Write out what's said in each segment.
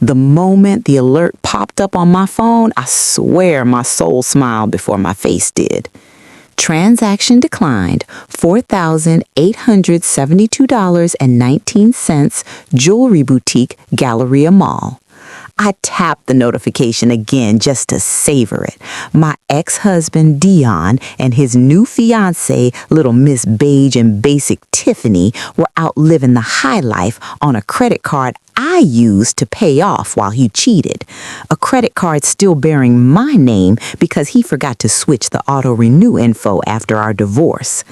The moment the alert popped up on my phone, I swear my soul smiled before my face did. Transaction declined, $4,872.19, Jewelry Boutique, Galleria Mall. I tapped the notification again just to savor it. My ex-husband, Dion, and his new fiancée, little Miss Beige and Basic Tiffany, were out living the high life on a credit card I used to pay off while he cheated. A credit card still bearing my name because he forgot to switch the auto-renew info after our divorce.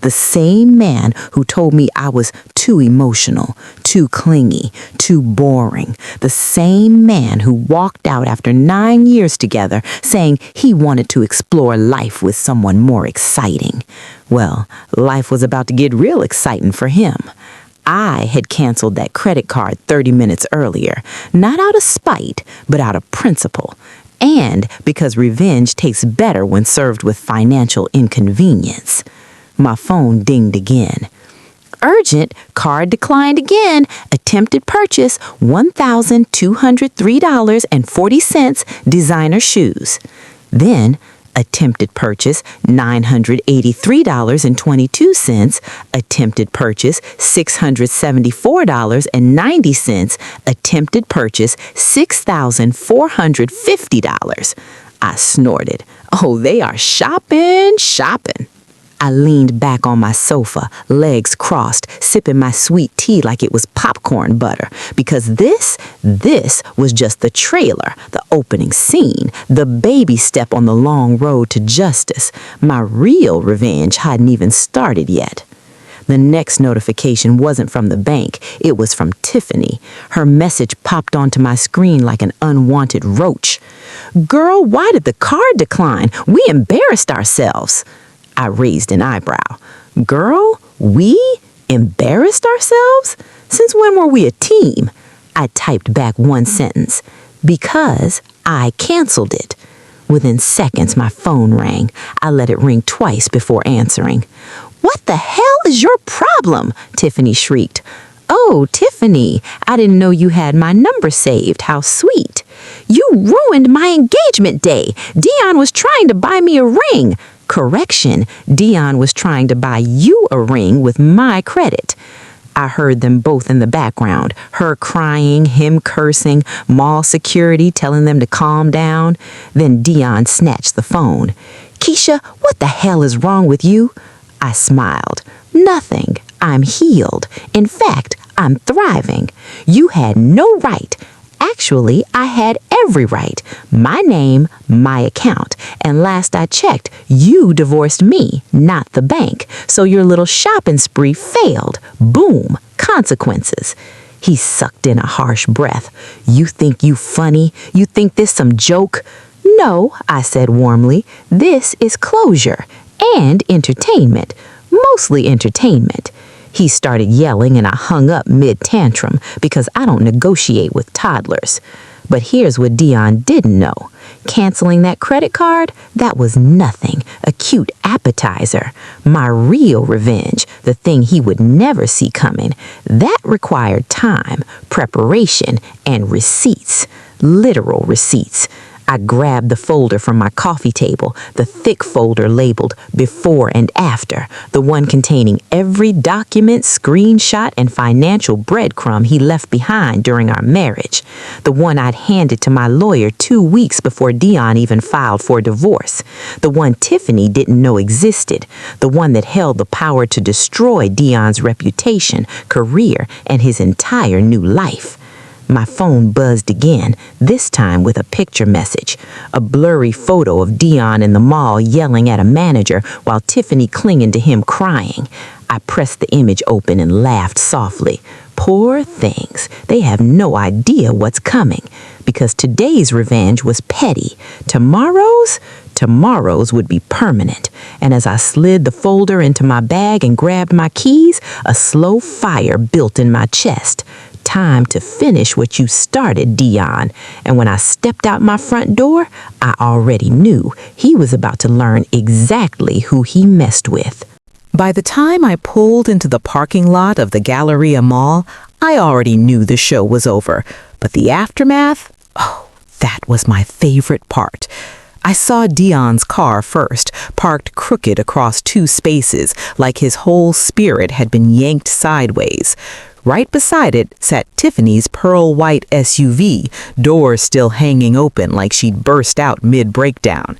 The same man who told me I was too emotional, too clingy, too boring. The same man who walked out after 9 years together saying he wanted to explore life with someone more exciting. Well, life was about to get real exciting for him. I had canceled that credit card 30 minutes earlier, not out of spite, but out of principle. And because revenge tastes better when served with financial inconvenience. My phone dinged again. Urgent, card declined again. Attempted purchase, $1,203.40, designer shoes. Then, attempted purchase, $983.22. Attempted purchase, $674.90. Attempted purchase, $6,450. I snorted. Oh, they are shopping. I leaned back on my sofa, legs crossed, sipping my sweet tea like it was popcorn butter, because this was just the trailer, the opening scene, the baby step on the long road to justice. My real revenge hadn't even started yet. The next notification wasn't from the bank, it was from Tiffany. Her message popped onto my screen like an unwanted roach. "Girl, why did the card decline? We embarrassed ourselves." I raised an eyebrow. Girl, we embarrassed ourselves? Since when were we a team? I typed back one sentence. Because I canceled it. Within seconds, my phone rang. I let it ring twice before answering. "What the hell is your problem?" Tiffany shrieked. "Oh, Tiffany, I didn't know you had my number saved. How sweet. You ruined my engagement day. Dion was trying to buy me a ring." Correction, Dion was trying to buy you a ring with my credit. I heard them both in the background, her crying, him cursing, mall security telling them to calm down. Then Dion snatched the phone. "Keisha, what the hell is wrong with you?" I smiled. "Nothing. I'm healed. In fact, I'm thriving. You had no right. Actually, I had every right. My name, my account. And last I checked, you divorced me, not the bank. So your little shopping spree failed. Boom. Consequences." He sucked in a harsh breath. "You think you funny? You think this some joke?" "No," I said warmly. "This is closure and entertainment. Mostly entertainment." He started yelling and I hung up mid-tantrum because I don't negotiate with toddlers. But here's what Dion didn't know. Canceling that credit card, that was nothing, a cute appetizer. My real revenge, the thing he would never see coming, that required time, preparation, and receipts. Literal receipts. I grabbed the folder from my coffee table, the thick folder labeled Before and After, the one containing every document, screenshot, and financial breadcrumb he left behind during our marriage, the one I'd handed to my lawyer 2 weeks before Dion even filed for divorce, the one Tiffany didn't know existed, the one that held the power to destroy Dion's reputation, career, and his entire new life. My phone buzzed again, this time with a picture message. A blurry photo of Dion in the mall yelling at a manager while Tiffany clinging to him crying. I pressed the image open and laughed softly. Poor things. They have no idea what's coming. Because today's revenge was petty. Tomorrow's would be permanent. And as I slid the folder into my bag and grabbed my keys, a slow fire built in my chest. Time to finish what you started, Dion. And when I stepped out my front door, I already knew he was about to learn exactly who he messed with. By the time I pulled into the parking lot of the Galleria Mall, I already knew the show was over. But the aftermath? Oh, that was my favorite part. I saw Dion's car first, parked crooked across two spaces, like his whole spirit had been yanked sideways. Right beside it sat Tiffany's pearl-white SUV, doors still hanging open like she'd burst out mid-breakdown.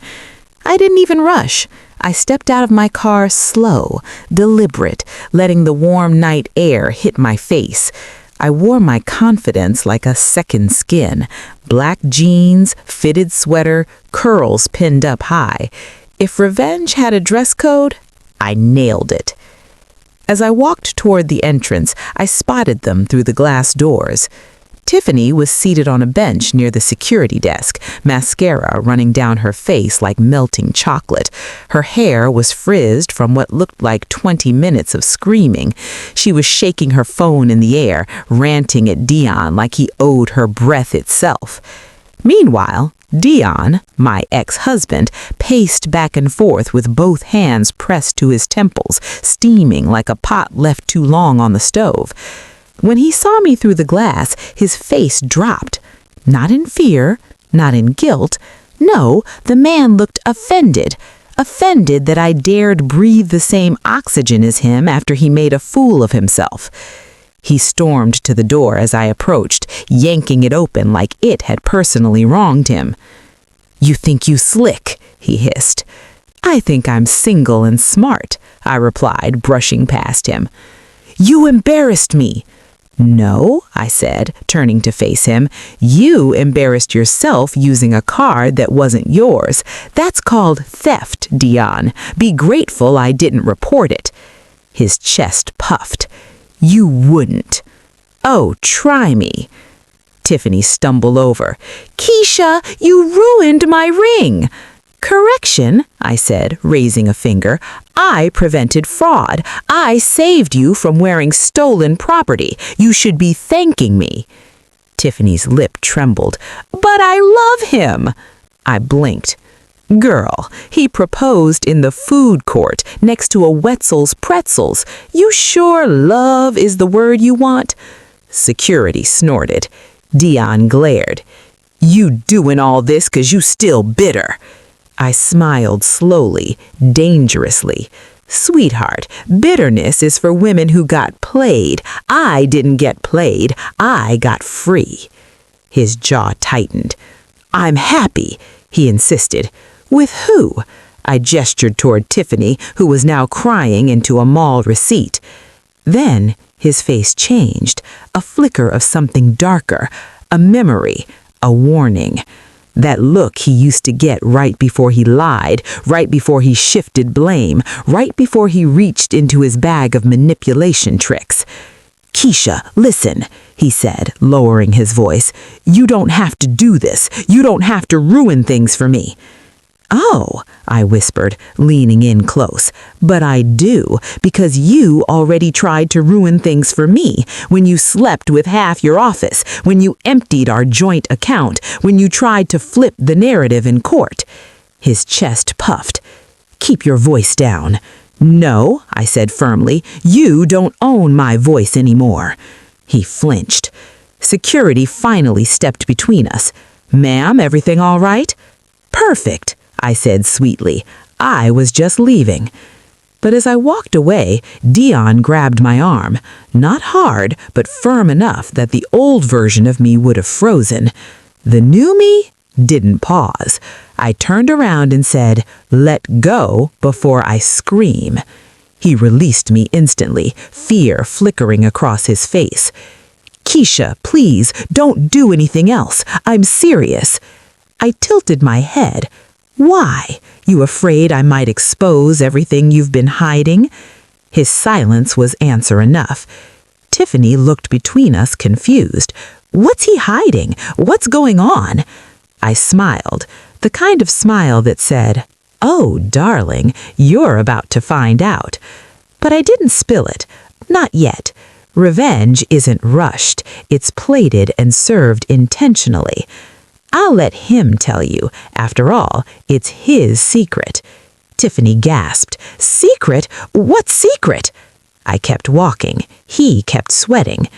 I didn't even rush. I stepped out of my car slow, deliberate, letting the warm night air hit my face. I wore my confidence like a second skin. Black jeans, fitted sweater, curls pinned up high. If revenge had a dress code, I nailed it. As I walked toward the entrance, I spotted them through the glass doors. Tiffany was seated on a bench near the security desk, mascara running down her face like melting chocolate. Her hair was frizzed from what looked like 20 minutes of screaming. She was shaking her phone in the air, ranting at Dion like he owed her breath itself. Meanwhile, Dion, my ex-husband, paced back and forth with both hands pressed to his temples, steaming like a pot left too long on the stove. When he saw me through the glass, his face dropped. Not in fear, not in guilt. No, the man looked offended. Offended that I dared breathe the same oxygen as him after he made a fool of himself. He stormed to the door as I approached, yanking it open like it had personally wronged him. "You think you slick," he hissed. "I think I'm single and smart," I replied, brushing past him. "You embarrassed me." "No," I said, turning to face him. "You embarrassed yourself using a card that wasn't yours. That's called theft, Dion. Be grateful I didn't report it." His chest puffed. "You wouldn't." "Oh, try me." Tiffany stumbled over. "Keisha, you ruined my ring." "Correction," I said, raising a finger. "I prevented fraud. I saved you from wearing stolen property. You should be thanking me." Tiffany's lip trembled. "But I love him." I blinked. "Girl, he proposed in the food court next to a Wetzel's Pretzels. You sure love is the word you want?" Security snorted. Dion glared. "You doing all this 'cause you still bitter." I smiled slowly, dangerously. "Sweetheart, bitterness is for women who got played. I didn't get played. I got free." His jaw tightened. "I'm happy," he insisted. "With who?" I gestured toward Tiffany, who was now crying into a mall receipt. Then his face changed, a flicker of something darker, a memory, a warning. That look he used to get right before he lied, right before he shifted blame, right before he reached into his bag of manipulation tricks. "Keisha, listen," he said, lowering his voice. "You don't have to do this. You don't have to ruin things for me." "Oh," I whispered, leaning in close. "But I do, because you already tried to ruin things for me when you slept with half your office, when you emptied our joint account, when you tried to flip the narrative in court." His chest puffed. "Keep your voice down." "No," I said firmly, "you don't own my voice anymore." He flinched. Security finally stepped between us. "Ma'am, everything all right?" "Perfect," I said sweetly. I was just leaving. But as I walked away, Dion grabbed my arm. Not hard, but firm enough that the old version of me would have frozen. The new me didn't pause. I turned around and said, "Let go before I scream." He released me instantly, fear flickering across his face. "Keisha, please, don't do anything else. I'm serious." I tilted my head. "Why? You afraid I might expose everything you've been hiding?" His silence was answer enough. Tiffany looked between us, confused. "What's he hiding? What's going on?" I smiled, the kind of smile that said, "Oh, darling, you're about to find out." But I didn't spill it. Not yet. Revenge isn't rushed. It's plated and served intentionally. I'll let him tell you. After all, it's his secret. Tiffany gasped. "Secret? What secret?" I kept walking. He kept sweating.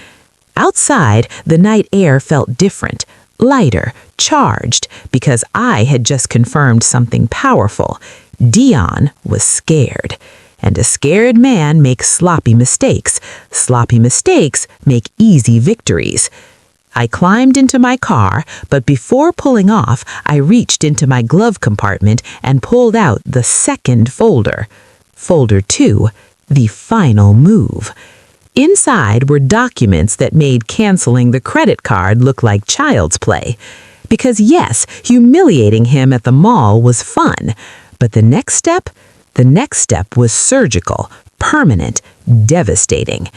Outside, the night air felt different, lighter, charged, because I had just confirmed something powerful. Dion was scared. And a scared man makes sloppy mistakes. Sloppy mistakes make easy victories. I climbed into my car, but before pulling off, I reached into my glove compartment and pulled out the second folder. Folder 2, the final move. Inside were documents that made canceling the credit card look like child's play. Because yes, humiliating him at the mall was fun, but the next step was surgical, permanent, devastating.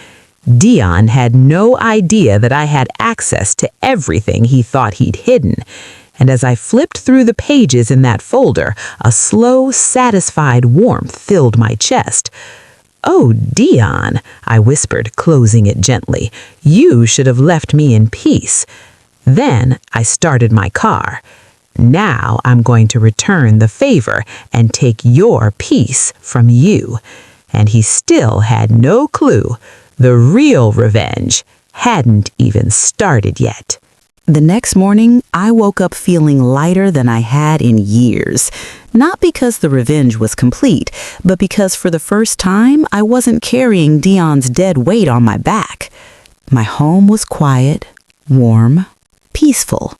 Dion had no idea that I had access to everything he thought he'd hidden. And as I flipped through the pages in that folder, a slow, satisfied warmth filled my chest. "Oh, Dion," I whispered, closing it gently, "you should have left me in peace." Then I started my car. Now I'm going to return the favor and take your peace from you. And he still had no clue. The real revenge hadn't even started yet. The next morning, I woke up feeling lighter than I had in years. Not because the revenge was complete, but because for the first time, I wasn't carrying Dion's dead weight on my back. My home was quiet, warm, peaceful.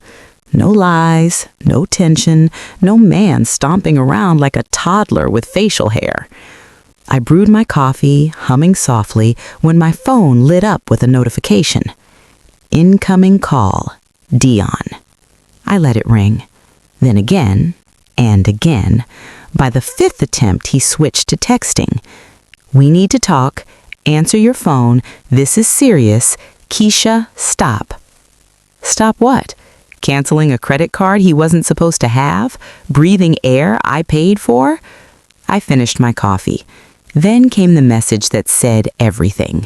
No lies, no tension, no man stomping around like a toddler with facial hair. I brewed my coffee, humming softly, when my phone lit up with a notification. Incoming call, Dion. I let it ring. Then again, and again. By the 5th attempt, he switched to texting. "We need to talk. Answer your phone. This is serious. Keisha, stop." Stop what? Canceling a credit card he wasn't supposed to have? Breathing air I paid for? I finished my coffee. Then came the message that said everything.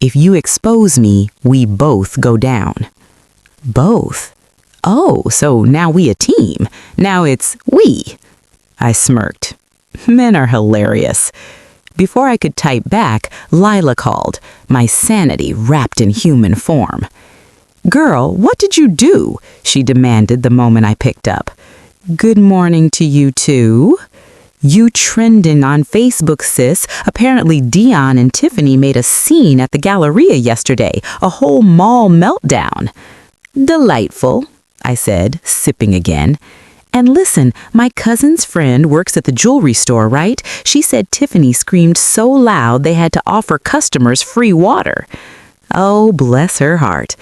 "If you expose me, we both go down." Both? Oh, so now we a team. Now it's we. I smirked. Men are hilarious. Before I could type back, Lila called, my sanity wrapped in human form. "Girl, what did you do?" she demanded the moment I picked up. "Good morning to you too." "You trending on Facebook, sis. Apparently Dion and Tiffany made a scene at the Galleria yesterday, a whole mall meltdown." "Delightful," I said, sipping again. "And listen, my cousin's friend works at the jewelry store, right? She said Tiffany screamed so loud they had to offer customers free water." Oh, bless her heart.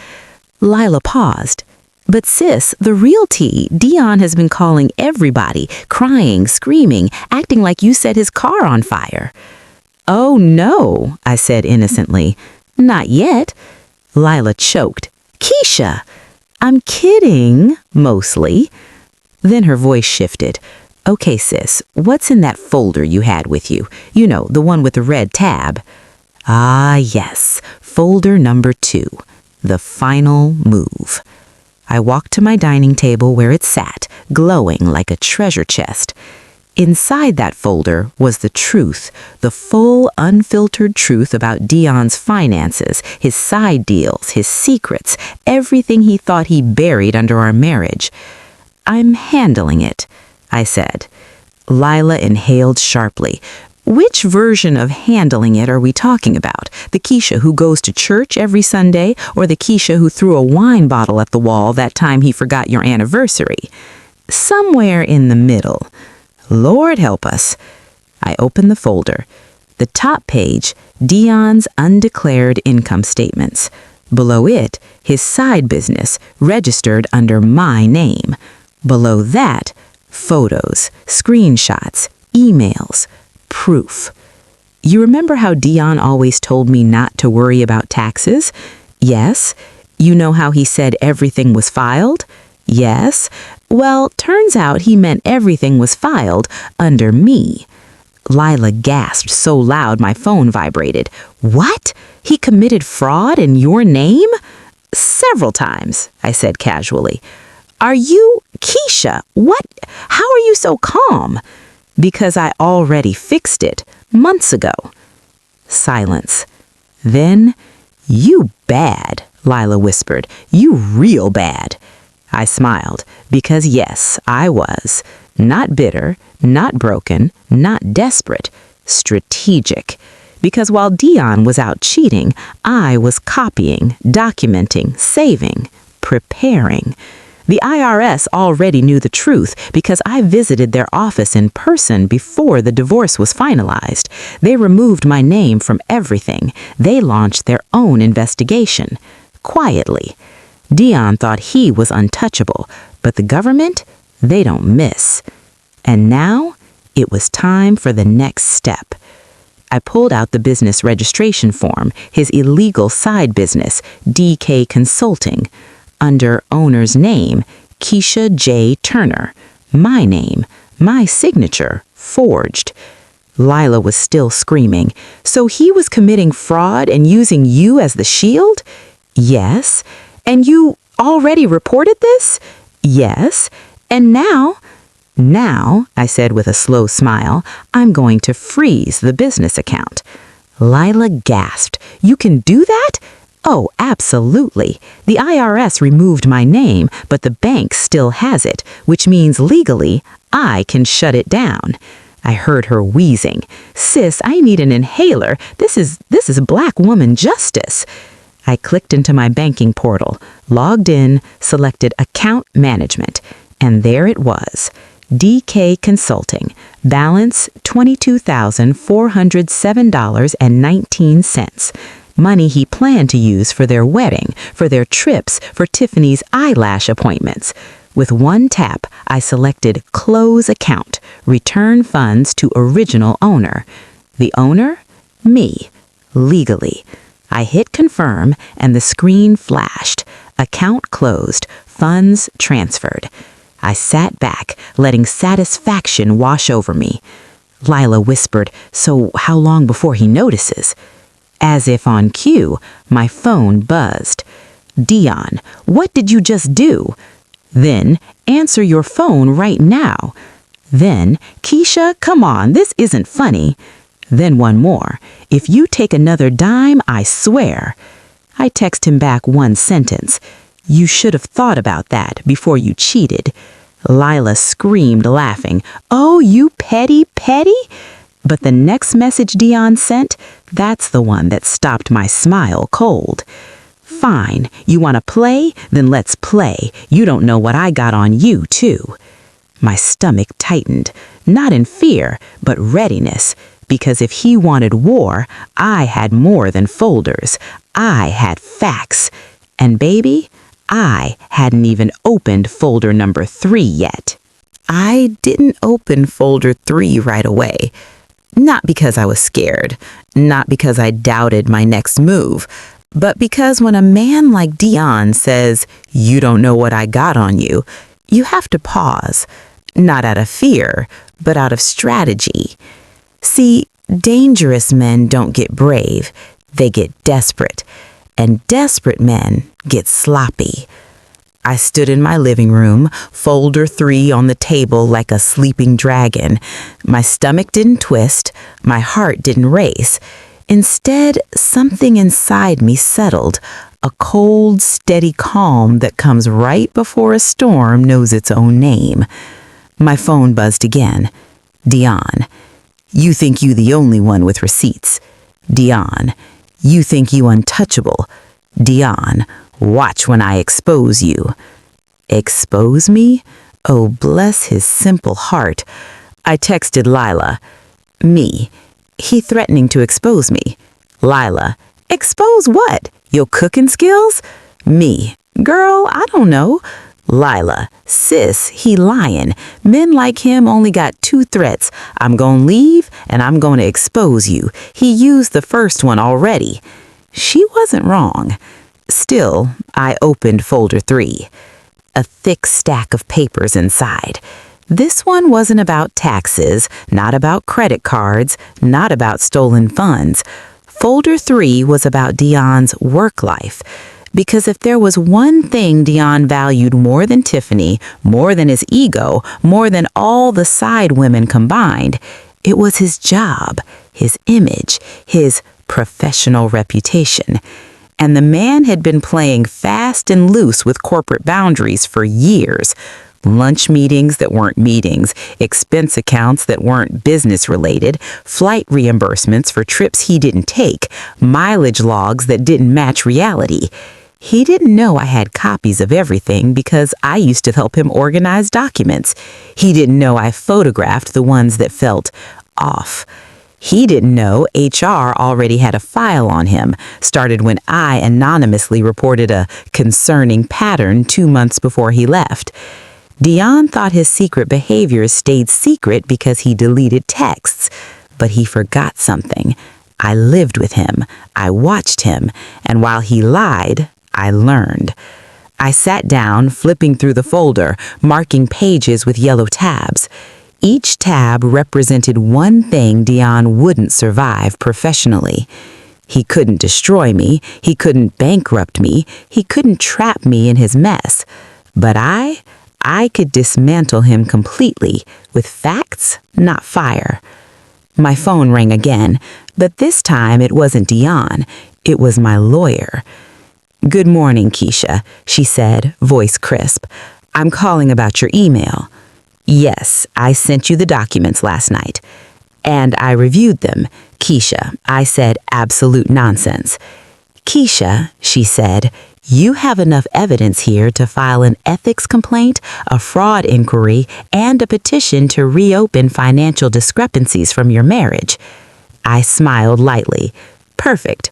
Lila paused. "But sis, the real tea, Dion has been calling everybody, crying, screaming, acting like you set his car on fire." "Oh no," I said innocently. "Not yet." Lila choked. "Keisha!" "I'm kidding, mostly." Then her voice shifted. "Okay, sis, what's in that folder you had with you? You know, the one with the red tab." Ah, yes, folder number 2. The final move. I walked to my dining table where it sat, glowing like a treasure chest. Inside that folder was the truth, the full, unfiltered truth about Dion's finances, his side deals, his secrets, everything he thought he buried under our marriage. "I'm handling it," I said. Lila inhaled sharply. "Which version of handling it are we talking about? The Keisha who goes to church every Sunday, or the Keisha who threw a wine bottle at the wall that time he forgot your anniversary?" "Somewhere in the middle. Lord help us." I opened the folder. The top page, Dion's undeclared income statements. Below it, his side business, registered under my name. Below that, photos, screenshots, emails, proof. You remember how Dion always told me not to worry about taxes? Yes. You know how he said everything was filed? Yes. Well, turns out he meant everything was filed under me. Lila gasped so loud my phone vibrated. "What? He committed fraud in your name?" "Several times," I said casually. "Are you Keisha? What? How are you so calm?" "Because I already fixed it months ago." Silence. Then, "You bad," Lila whispered. "You real bad." I smiled, because yes, I was. Not bitter, not broken, not desperate. Strategic. Because while Dion was out cheating, I was copying, documenting, saving, preparing. The IRS already knew the truth because I visited their office in person before the divorce was finalized. They removed my name from everything. They launched their own investigation. Quietly. Dion thought he was untouchable, but the government, they don't miss. And now, it was time for the next step. I pulled out the business registration form, his illegal side business, DK Consulting. Under owner's name, Keisha J. Turner. My name, my signature, forged. Lila was still screaming. So he was committing fraud and using you as the shield? Yes. And you already reported this? Yes. And now, I said with a slow smile, I'm going to freeze the business account. Lila gasped. You can do that? Oh, absolutely. The IRS removed my name, but the bank still has it, which means legally, I can shut it down. I heard her wheezing. Sis, I need an inhaler. This is black woman justice. I clicked into my banking portal, logged in, selected Account Management, and there it was. DK Consulting, balance $22,407.19. Money he planned to use for their wedding, for their trips, for Tiffany's eyelash appointments. With one tap, I selected Close Account, return funds to original owner. The owner? Me. Legally. I hit confirm and the screen flashed. Account closed, funds transferred. I sat back, letting satisfaction wash over me. Lila whispered, so how long before he notices? As if on cue, my phone buzzed. Dion, what did you just do? Then, answer your phone right now. Then, Keisha, come on, this isn't funny. Then one more. If you take another dime, I swear. I text him back one sentence. You should have thought about that before you cheated. Lila screamed, laughing. Oh, you petty? But the next message Dion sent, that's the one that stopped my smile cold. Fine, you want to play? Then let's play. You don't know what I got on you, too. My stomach tightened, not in fear, but readiness. Because if he wanted war, I had more than folders. I had facts. And baby, I hadn't even opened folder number 3 yet. I didn't open folder 3 right away. Not because I was scared, not because I doubted my next move, but because when a man like Dion says, you don't know what I got on you, you have to pause, not out of fear, but out of strategy. See, dangerous men don't get brave, they get desperate, and desperate men get sloppy. I stood in my living room, folder 3 on the table like a sleeping dragon. My stomach didn't twist, my heart didn't race. Instead, something inside me settled, a cold, steady calm that comes right before a storm knows its own name. My phone buzzed again. Dion, you think you the only one with receipts. Dion, you think you untouchable. Dion, watch when I expose you. Expose me? Oh, bless his simple heart. I texted Lila. Me. He threatening to expose me. Lila. Expose what? Your cooking skills? Me. Girl, I don't know. Lila. Sis, he lying. Men like him only got 2 threats. I'm gonna leave and I'm gonna expose you. He used the first one already. She wasn't wrong. Still, I opened folder 3. A thick stack of papers inside. This one wasn't about taxes, not about credit cards, not about stolen funds. Folder 3 was about Dion's work life. Because if there was one thing Dion valued more than Tiffany, more than his ego, more than all the side women combined, it was his job, his image, his professional reputation. And the man had been playing fast and loose with corporate boundaries for years. Lunch meetings that weren't meetings, expense accounts that weren't business-related, flight reimbursements for trips he didn't take, mileage logs that didn't match reality. He didn't know I had copies of everything because I used to help him organize documents. He didn't know I photographed the ones that felt off. He didn't know HR already had a file on him, started when I anonymously reported a concerning pattern 2 months before he left. Dion thought his secret behaviors stayed secret because he deleted texts, but he forgot something. I lived with him, I watched him, and while he lied, I learned. I sat down, flipping through the folder, marking pages with yellow tabs. Each tab represented one thing Dion wouldn't survive professionally. He couldn't destroy me, he couldn't bankrupt me, he couldn't trap me in his mess. But I could dismantle him completely with facts, not fire. My phone rang again, but this time it wasn't Dion, it was my lawyer. "Good morning, Keisha," she said, voice crisp. "I'm calling about your email." "Yes, I sent you the documents last night." "And I reviewed them." "Keisha," I said, "absolute nonsense." "Keisha," she said, "you have enough evidence here to file an ethics complaint, a fraud inquiry, and a petition to reopen financial discrepancies from your marriage." I smiled lightly. "Perfect.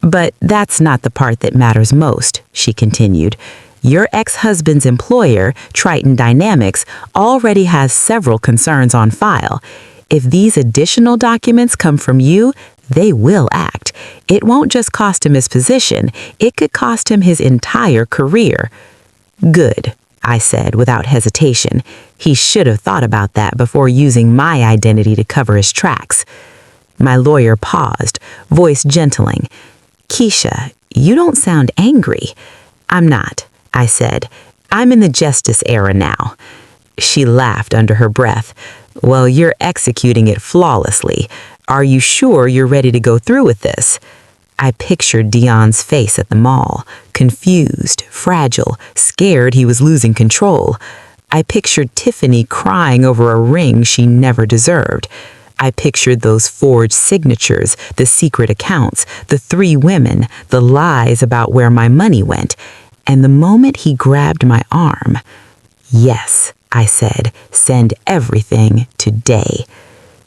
But that's not the part that matters most," she continued. "Your ex-husband's employer, Triton Dynamics, already has several concerns on file. If these additional documents come from you, they will act. It won't just cost him his position, it could cost him his entire career." "Good," I said without hesitation. He should have thought about that before using my identity to cover his tracks. My lawyer paused, voice gentling. "Keisha, you don't sound angry." "I'm not," I said. "I'm in the justice era now." She laughed under her breath. "Well, you're executing it flawlessly. Are you sure you're ready to go through with this?" I pictured Dion's face at the mall, confused, fragile, scared he was losing control. I pictured Tiffany crying over a ring she never deserved. I pictured those forged signatures, the secret accounts, the 3 women, the lies about where my money went. And the moment he grabbed my arm, "Yes," I said, "send everything today."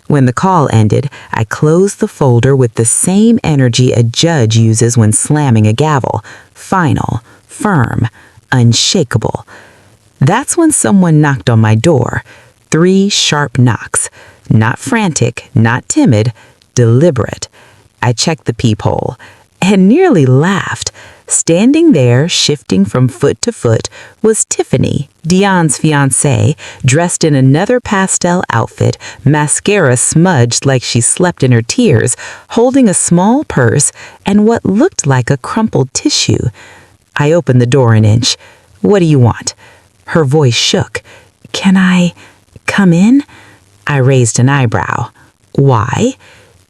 When the call ended, I closed the folder with the same energy a judge uses when slamming a gavel. Final, firm, unshakable. That's when someone knocked on my door. 3 sharp knocks. Not frantic, not timid, deliberate. I checked the peephole and nearly laughed. Standing there, shifting from foot to foot, was Tiffany, Dion's fiancée, dressed in another pastel outfit, mascara smudged like she slept in her tears, holding a small purse and what looked like a crumpled tissue. I opened the door an inch. "What do you want?" Her voice shook. "Can I come in?" I raised an eyebrow. "Why?"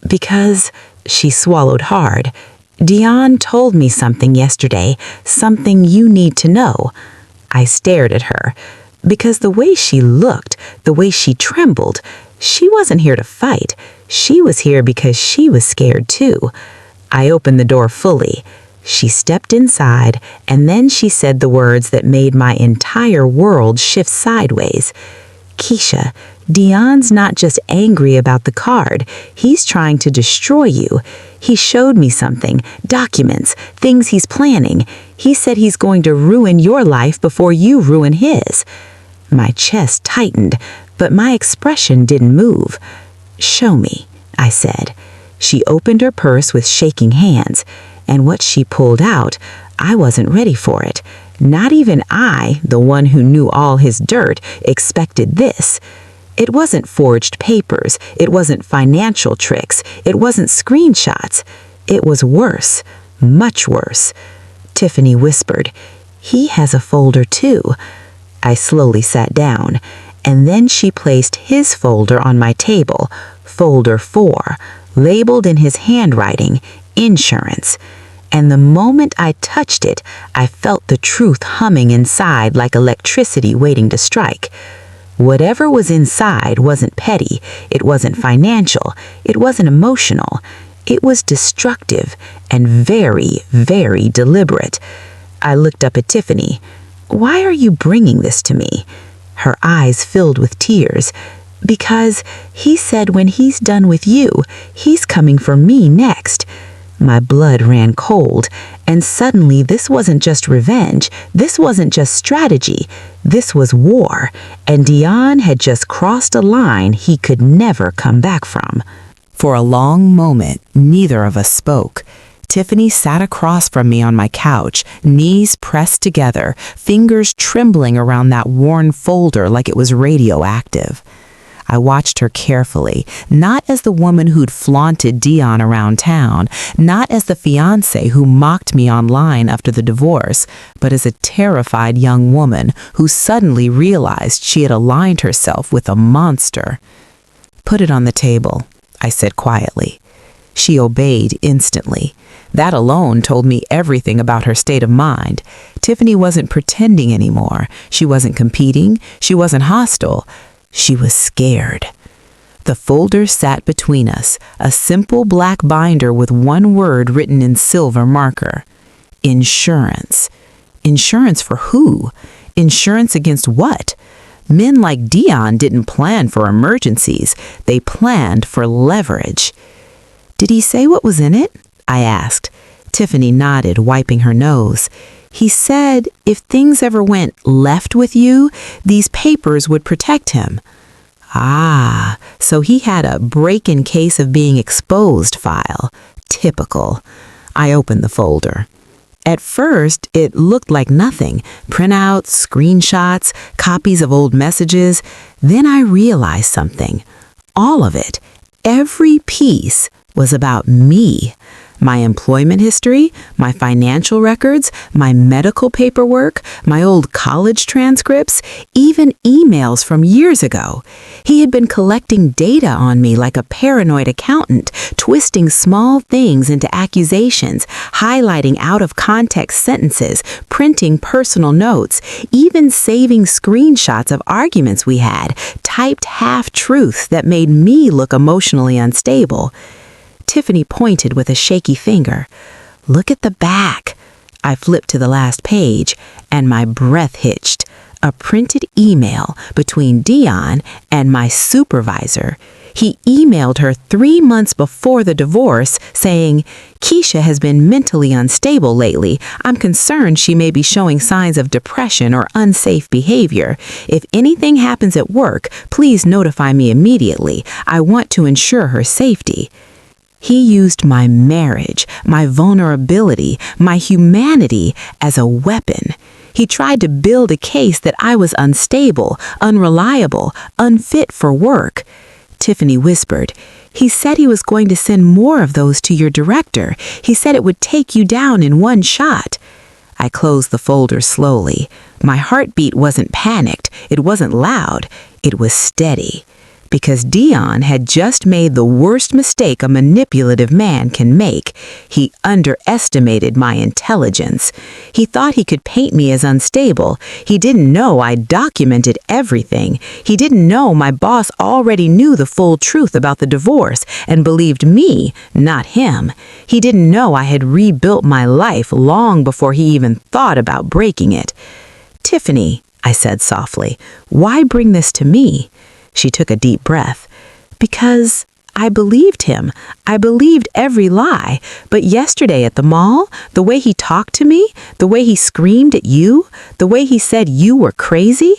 "Because," she swallowed hard, "Dion told me something yesterday, something you need to know." I stared at her. Because the way she looked, the way she trembled, she wasn't here to fight. She was here because she was scared too. I opened the door fully. She stepped inside, and then she said the words that made my entire world shift sideways. "Keisha, Dion's not just angry about the card. He's trying to destroy you. He showed me something, documents, things he's planning. He said he's going to ruin your life before you ruin his." My chest tightened, but my expression didn't move. "Show me," I said. She opened her purse with shaking hands, and what she pulled out, I wasn't ready for it. Not even I, the one who knew all his dirt, expected this. It wasn't forged papers, it wasn't financial tricks, it wasn't screenshots. It was worse, much worse. Tiffany whispered, "He has a folder too." I slowly sat down, and then she placed his folder on my table, folder 4, labeled in his handwriting, insurance. And the moment I touched it, I felt the truth humming inside like electricity waiting to strike. Whatever was inside wasn't petty, it wasn't financial, it wasn't emotional. It was destructive and very, very deliberate. I looked up at Tiffany. "Why are you bringing this to me?" Her eyes filled with tears. "Because he said when he's done with you, he's coming for me next." My blood ran cold, and suddenly this wasn't just revenge, this wasn't just strategy, this was war, and Dion had just crossed a line he could never come back from. For a long moment, neither of us spoke. Tiffany sat across from me on my couch, knees pressed together, fingers trembling around that worn folder like it was radioactive. I watched her carefully, not as the woman who'd flaunted Dion around town, not as the fiancé who mocked me online after the divorce, but as a terrified young woman who suddenly realized she had aligned herself with a monster. "Put it on the table," I said quietly. She obeyed instantly. That alone told me everything about her state of mind. Tiffany wasn't pretending anymore. She wasn't competing. She wasn't hostile. She was scared. The folder sat between us, a simple black binder with one word written in silver marker. Insurance. Insurance for who? Insurance against what? Men like Dion didn't plan for emergencies. They planned for leverage. "Did he say what was in it?" I asked. Tiffany nodded, wiping her nose. "He said if things ever went left with you, these papers would protect him." Ah, so he had a break in case of being exposed file. Typical. I opened the folder. At first, it looked like nothing. Printouts, screenshots, copies of old messages. Then I realized something. All of it, every piece, was about me. My employment history, my financial records, my medical paperwork, my old college transcripts, even emails from years ago. He had been collecting data on me like a paranoid accountant, twisting small things into accusations, highlighting out-of-context sentences, printing personal notes, even saving screenshots of arguments we had, typed half-truths that made me look emotionally unstable. Tiffany pointed with a shaky finger. "Look at the back." I flipped to the last page, and my breath hitched. A printed email between Dion and my supervisor. He emailed her 3 months before the divorce, saying, "Keisha has been mentally unstable lately. I'm concerned she may be showing signs of depression or unsafe behavior. If anything happens at work, please notify me immediately. I want to ensure her safety." He used my marriage, my vulnerability, my humanity as a weapon. He tried to build a case that I was unstable, unreliable, unfit for work. Tiffany whispered, "He said he was going to send more of those to your director. He said it would take you down in one shot." I closed the folder slowly. My heartbeat wasn't panicked. It wasn't loud. It was steady. Because Dion had just made the worst mistake a manipulative man can make. He underestimated my intelligence. He thought he could paint me as unstable. He didn't know I documented everything. He didn't know my boss already knew the full truth about the divorce and believed me, not him. He didn't know I had rebuilt my life long before he even thought about breaking it. "Tiffany," I said softly, "why bring this to me?" She took a deep breath. "Because I believed him. I believed every lie. But yesterday at the mall, the way he talked to me, the way he screamed at you, the way he said you were crazy,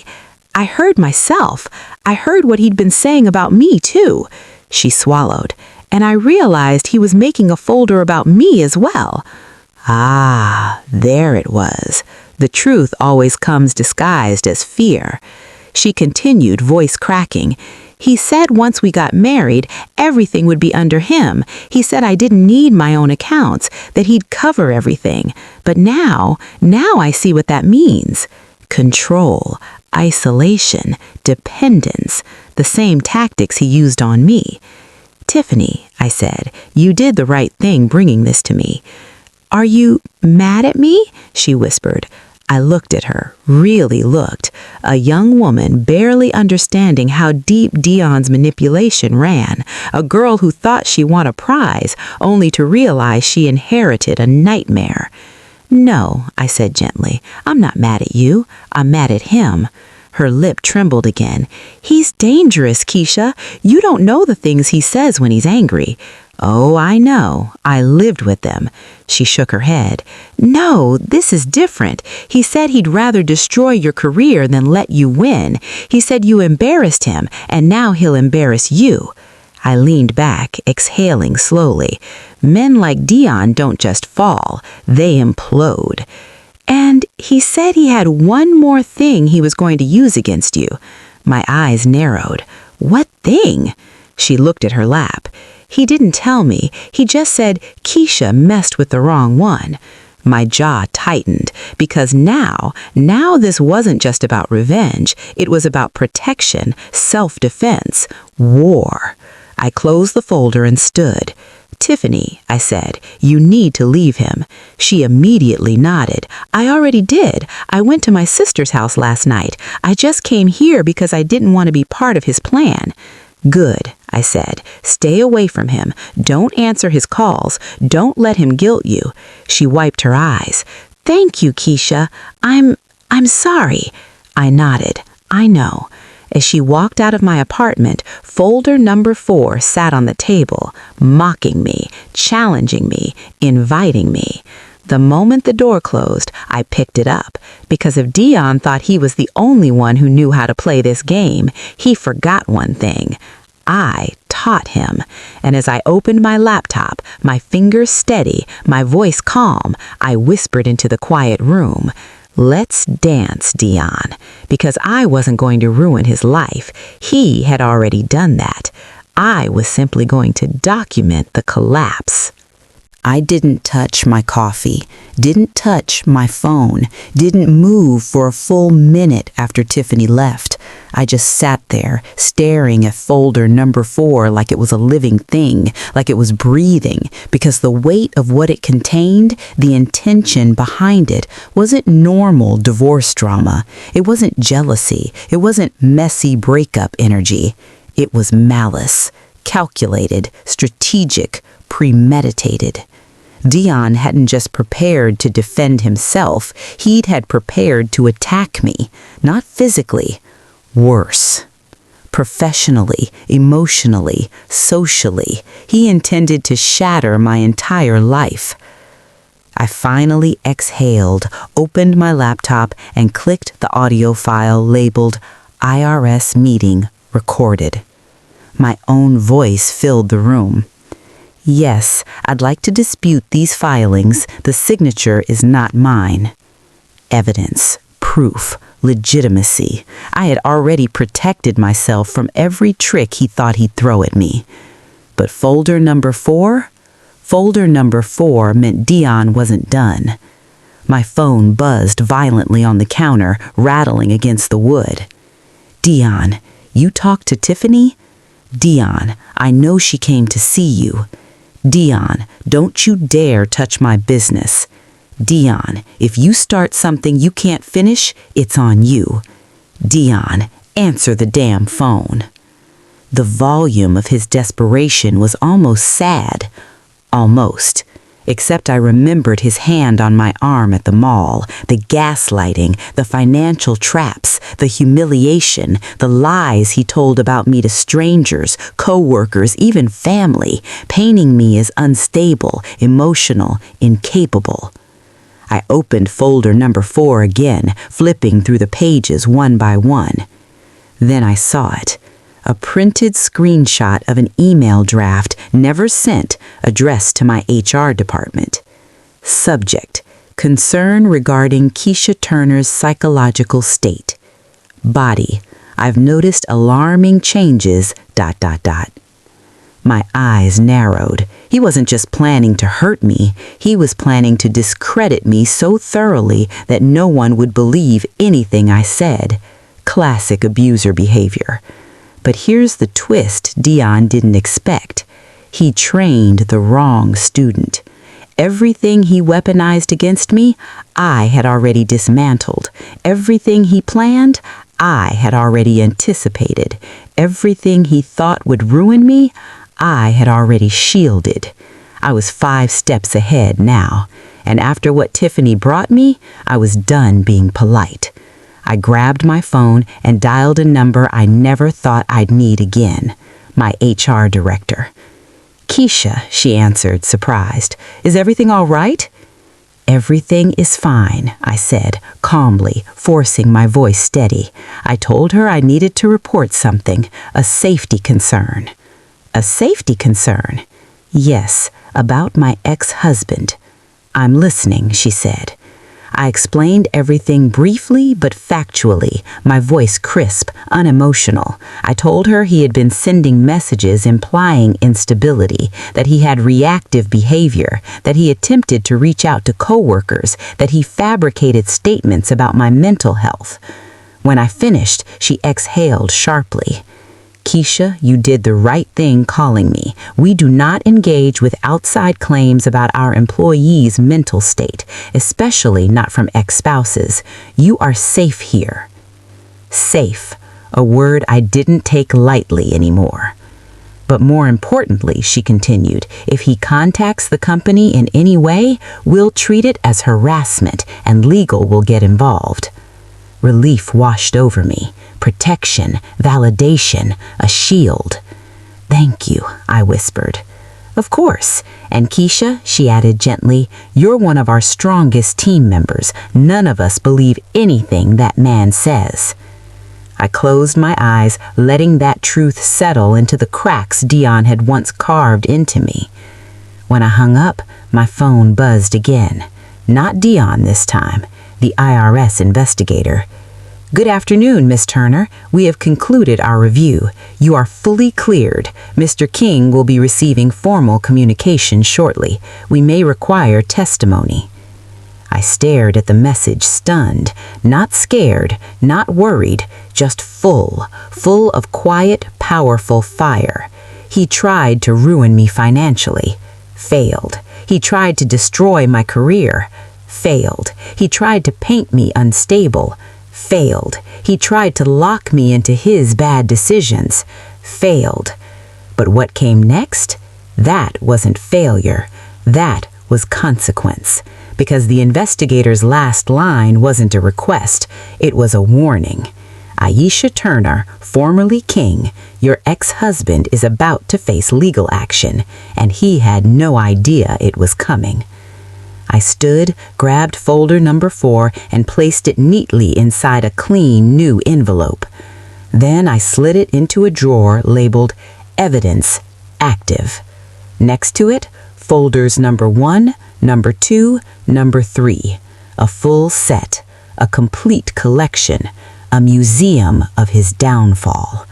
I heard myself. I heard what he'd been saying about me, too." She swallowed. "And I realized he was making a folder about me as well." Ah, there it was. The truth always comes disguised as fear. She continued, voice cracking. "He said once we got married, everything would be under him. He said I didn't need my own accounts, that he'd cover everything. But now I see what that means. Control, isolation, dependence, the same tactics he used on me." "Tiffany," I said, "you did the right thing bringing this to me." "Are you mad at me?" she whispered. I looked at her, really looked, a young woman barely understanding how deep Dion's manipulation ran, a girl who thought she won a prize, only to realize she inherited a nightmare. "No," I said gently, "I'm not mad at you. I'm mad at him." Her lip trembled again. "He's dangerous, Keisha. You don't know the things he says when he's angry." "Oh, I know. I lived with them." She shook her head. "No, this is different. He said he'd rather destroy your career than let you win. He said you embarrassed him, and now he'll embarrass you." I leaned back, exhaling slowly. Men like Dion don't just fall, they implode. "And he said he had one more thing he was going to use against you." My eyes narrowed. "What thing?" She looked at her lap. "He didn't tell me. He just said Keisha messed with the wrong one." My jaw tightened, because now this wasn't just about revenge. It was about protection, self-defense, war. I closed the folder and stood. "Tiffany," I said, "you need to leave him." She immediately nodded. "I already did. I went to my sister's house last night. I just came here because I didn't want to be part of his plan." "Good," I said. "Stay away from him. Don't answer his calls. Don't let him guilt you." She wiped her eyes. "Thank you, Keisha. I'm sorry." I nodded. "I know." As she walked out of my apartment, folder number 4 sat on the table, mocking me, challenging me, inviting me. The moment the door closed, I picked it up, because if Dion thought he was the only one who knew how to play this game, he forgot one thing. I taught him. And as I opened my laptop, my fingers steady, my voice calm, I whispered into the quiet room, "Let's dance, Dion," because I wasn't going to ruin his life. He had already done that. I was simply going to document the collapse. I didn't touch my coffee, didn't touch my phone, didn't move for a full minute after Tiffany left. I just sat there, staring at folder number 4 like it was a living thing, like it was breathing, because the weight of what it contained, the intention behind it, wasn't normal divorce drama. It wasn't jealousy. It wasn't messy breakup energy. It was malice, calculated, strategic, premeditated. Dion hadn't just prepared to defend himself, he'd had prepared to attack me, not physically, worse. Professionally, emotionally, socially, he intended to shatter my entire life. I finally exhaled, opened my laptop, and clicked the audio file labeled IRS meeting recorded. My own voice filled the room. "Yes, I'd like to dispute these filings. The signature is not mine." Evidence, proof, legitimacy. I had already protected myself from every trick he thought he'd throw at me. But folder number 4? Folder number 4 meant Dion wasn't done. My phone buzzed violently on the counter, rattling against the wood. "Dion, you talked to Tiffany?" "Dion, I know she came to see you." "Dion, don't you dare touch my business." "Dion, if you start something you can't finish, it's on you." "Dion, answer the damn phone." The volume of his desperation was almost sad. Almost. Except I remembered his hand on my arm at the mall, the gaslighting, the financial traps, the humiliation, the lies he told about me to strangers, co-workers, even family, painting me as unstable, emotional, incapable. I opened folder number 4 again, flipping through the pages one by one. Then I saw it. A printed screenshot of an email draft never sent, addressed to my HR department. Subject: concern regarding Keisha Turner's psychological state. Body: I've noticed alarming changes, ... My eyes narrowed. He wasn't just planning to hurt me. He was planning to discredit me so thoroughly that no one would believe anything I said. Classic abuser behavior. But here's the twist Dion didn't expect. He trained the wrong student. Everything he weaponized against me, I had already dismantled. Everything he planned, I had already anticipated. Everything he thought would ruin me, I had already shielded. I was 5 steps ahead now, and after what Tiffany brought me, I was done being polite. I grabbed my phone and dialed a number I never thought I'd need again, my HR director. "Keisha," she answered, surprised. "Is everything all right?" "Everything is fine," I said, calmly, forcing my voice steady. I told her I needed to report something, a safety concern. "A safety concern?" "Yes, about my ex-husband." "I'm listening," she said. I explained everything briefly but factually, my voice crisp, unemotional. I told her he had been sending messages implying instability, that he had reactive behavior, that he attempted to reach out to coworkers, that he fabricated statements about my mental health. When I finished, she exhaled sharply. "Keisha, you did the right thing calling me. We do not engage with outside claims about our employees' mental state, especially not from ex-spouses. You are safe here." Safe, a word I didn't take lightly anymore. "But more importantly," she continued, "if he contacts the company in any way, we'll treat it as harassment and legal will get involved." Relief washed over me. Protection, validation, a shield. "Thank you," I whispered. "Of course. And Keisha," she added gently, "you're one of our strongest team members. None of us believe anything that man says." I closed my eyes, letting that truth settle into the cracks Dion had once carved into me. When I hung up, my phone buzzed again. Not Dion this time, the IRS investigator. "Good afternoon, Miss Turner. We have concluded our review. You are fully cleared. Mr. King will be receiving formal communication shortly. We may require testimony." I stared at the message, stunned, not scared, not worried, just full of quiet, powerful fire. He tried to ruin me financially. Failed. He tried to destroy my career. Failed. He tried to paint me unstable. Failed. He tried to lock me into his bad decisions. Failed. But what came next? That wasn't failure. That was consequence. Because the investigator's last line wasn't a request. It was a warning. "Aisha Turner, formerly King, your ex-husband is about to face legal action, and he had no idea it was coming." I stood, grabbed folder number 4, and placed it neatly inside a clean, new envelope. Then I slid it into a drawer labeled Evidence Active. Next to it, folders number 1, number 2, number 3. A full set, a complete collection, a museum of his downfall.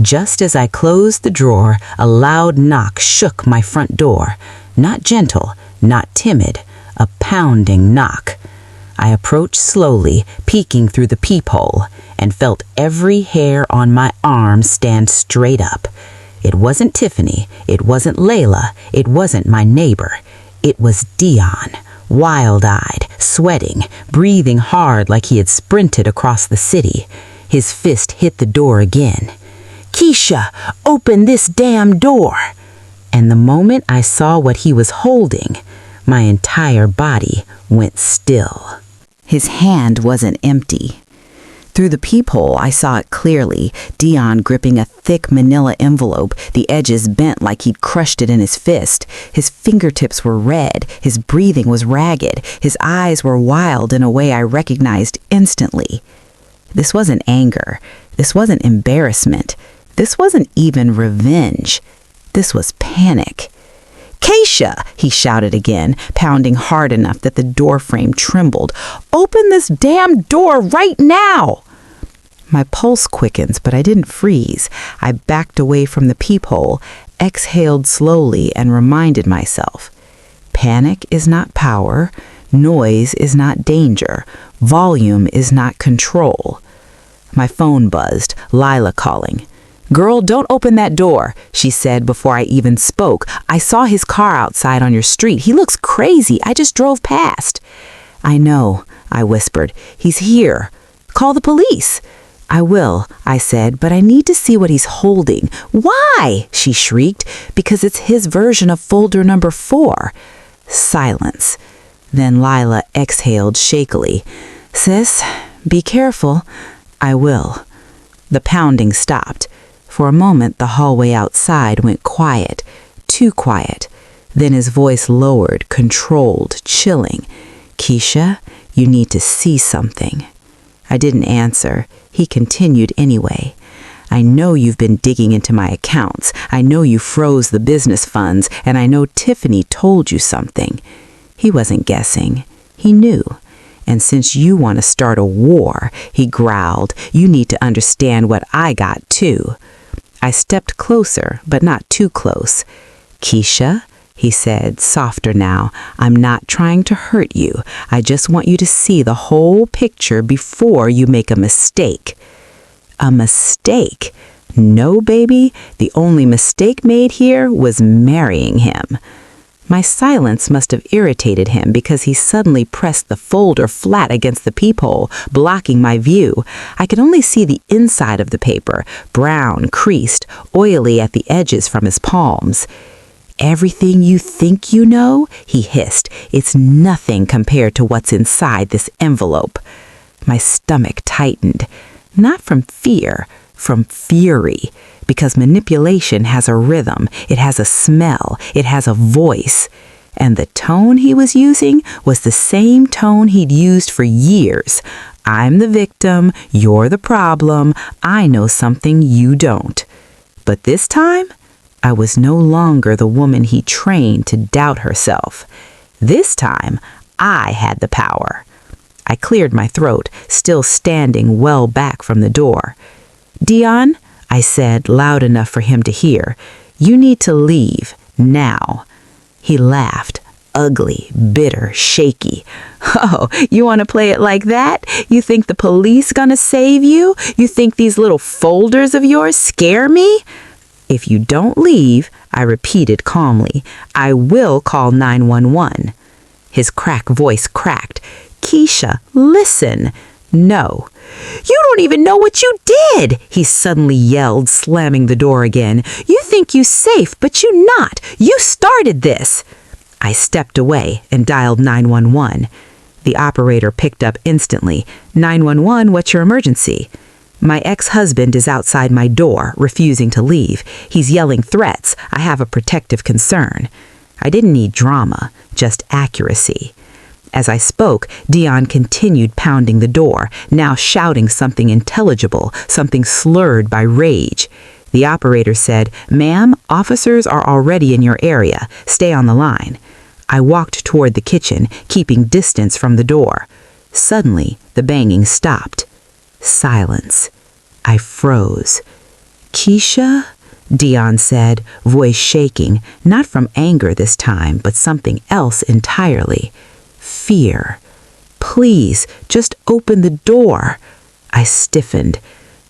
Just as I closed the drawer, a loud knock shook my front door. Not gentle, not timid, a pounding knock. I approached slowly, peeking through the peephole, and felt every hair on my arm stand straight up. It wasn't Tiffany, it wasn't Layla, it wasn't my neighbor. It was Dion, wild-eyed, sweating, breathing hard like he had sprinted across the city. His fist hit the door again. "Keisha, open this damn door!" And the moment I saw what he was holding, my entire body went still. His hand wasn't empty. Through the peephole, I saw it clearly, Dion gripping a thick manila envelope, the edges bent like he'd crushed it in his fist. His fingertips were red, his breathing was ragged, his eyes were wild in a way I recognized instantly. This wasn't anger. This wasn't embarrassment. This wasn't even revenge. This was panic. "Keisha!" he shouted again, pounding hard enough that the doorframe trembled. "Open this damn door right now!" My pulse quickens, but I didn't freeze. I backed away from the peephole, exhaled slowly, and reminded myself. Panic is not power. Noise is not danger. Volume is not control. My phone buzzed, Lila calling. "Girl, don't open that door," she said before I even spoke. "I saw his car outside on your street. He looks crazy. I just drove past." "I know," I whispered. "He's here. Call the police." "I will," I said, "but I need to see what he's holding." "Why?" she shrieked. "Because it's his version of folder number 4. Silence. Then Lila exhaled shakily. "Sis, be careful." "I will." The pounding stopped. For a moment, the hallway outside went quiet, too quiet. Then his voice lowered, controlled, chilling. "Keisha, you need to see something." I didn't answer. He continued anyway. "I know you've been digging into my accounts. I know you froze the business funds, and I know Tiffany told you something." He wasn't guessing. He knew. "And since you want to start a war," he growled, "you need to understand what I got too." I stepped closer, but not too close. "Keisha," he said, softer now, "I'm not trying to hurt you. I just want you to see the whole picture before you make a mistake." A mistake? No, baby. The only mistake made here was marrying him. My silence must have irritated him because he suddenly pressed the folder flat against the peephole, blocking my view. I could only see the inside of the paper, brown, creased, oily at the edges from his palms. "Everything you think you know," he hissed, "it's nothing compared to what's inside this envelope." My stomach tightened, not from fear, from fury. Because manipulation has a rhythm, it has a smell, it has a voice. And the tone he was using was the same tone he'd used for years. "I'm the victim, you're the problem, I know something you don't." But this time, I was no longer the woman he trained to doubt herself. This time, I had the power. I cleared my throat, still standing well back from the door. "Dion," I said, loud enough for him to hear, "you need to leave, now." He laughed, ugly, bitter, shaky. "Oh, you want to play it like that? You think the police gonna save you? You think these little folders of yours scare me?" "If you don't leave," I repeated calmly, "I will call 911. His cracked voice cracked. "Keisha, listen." "No." "You don't even know what you did," he suddenly yelled, slamming the door again. "You think you safe, but you not. You started this." I stepped away and dialed 911. The operator picked up instantly. "911, what's your emergency?" "My ex-husband is outside my door, refusing to leave. He's yelling threats. I have a protective concern." I didn't need drama, just accuracy. As I spoke, Dion continued pounding the door, now shouting something intelligible, something slurred by rage. The operator said, "Ma'am, officers are already in your area. Stay on the line." I walked toward the kitchen, keeping distance from the door. Suddenly, the banging stopped. Silence. I froze. "Keisha?" Dion said, voice shaking, not from anger this time, but something else entirely. Fear. "Please, just open the door." I stiffened.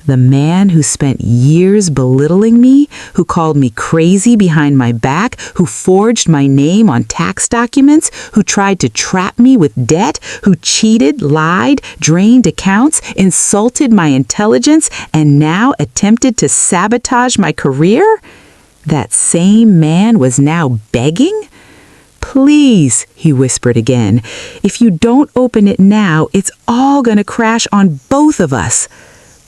The man who spent years belittling me, who called me crazy behind my back, who forged my name on tax documents, who tried to trap me with debt, who cheated, lied, drained accounts, insulted my intelligence, and now attempted to sabotage my career? That same man was now begging? "Please," he whispered again, "if you don't open it now, it's all gonna crash on both of us."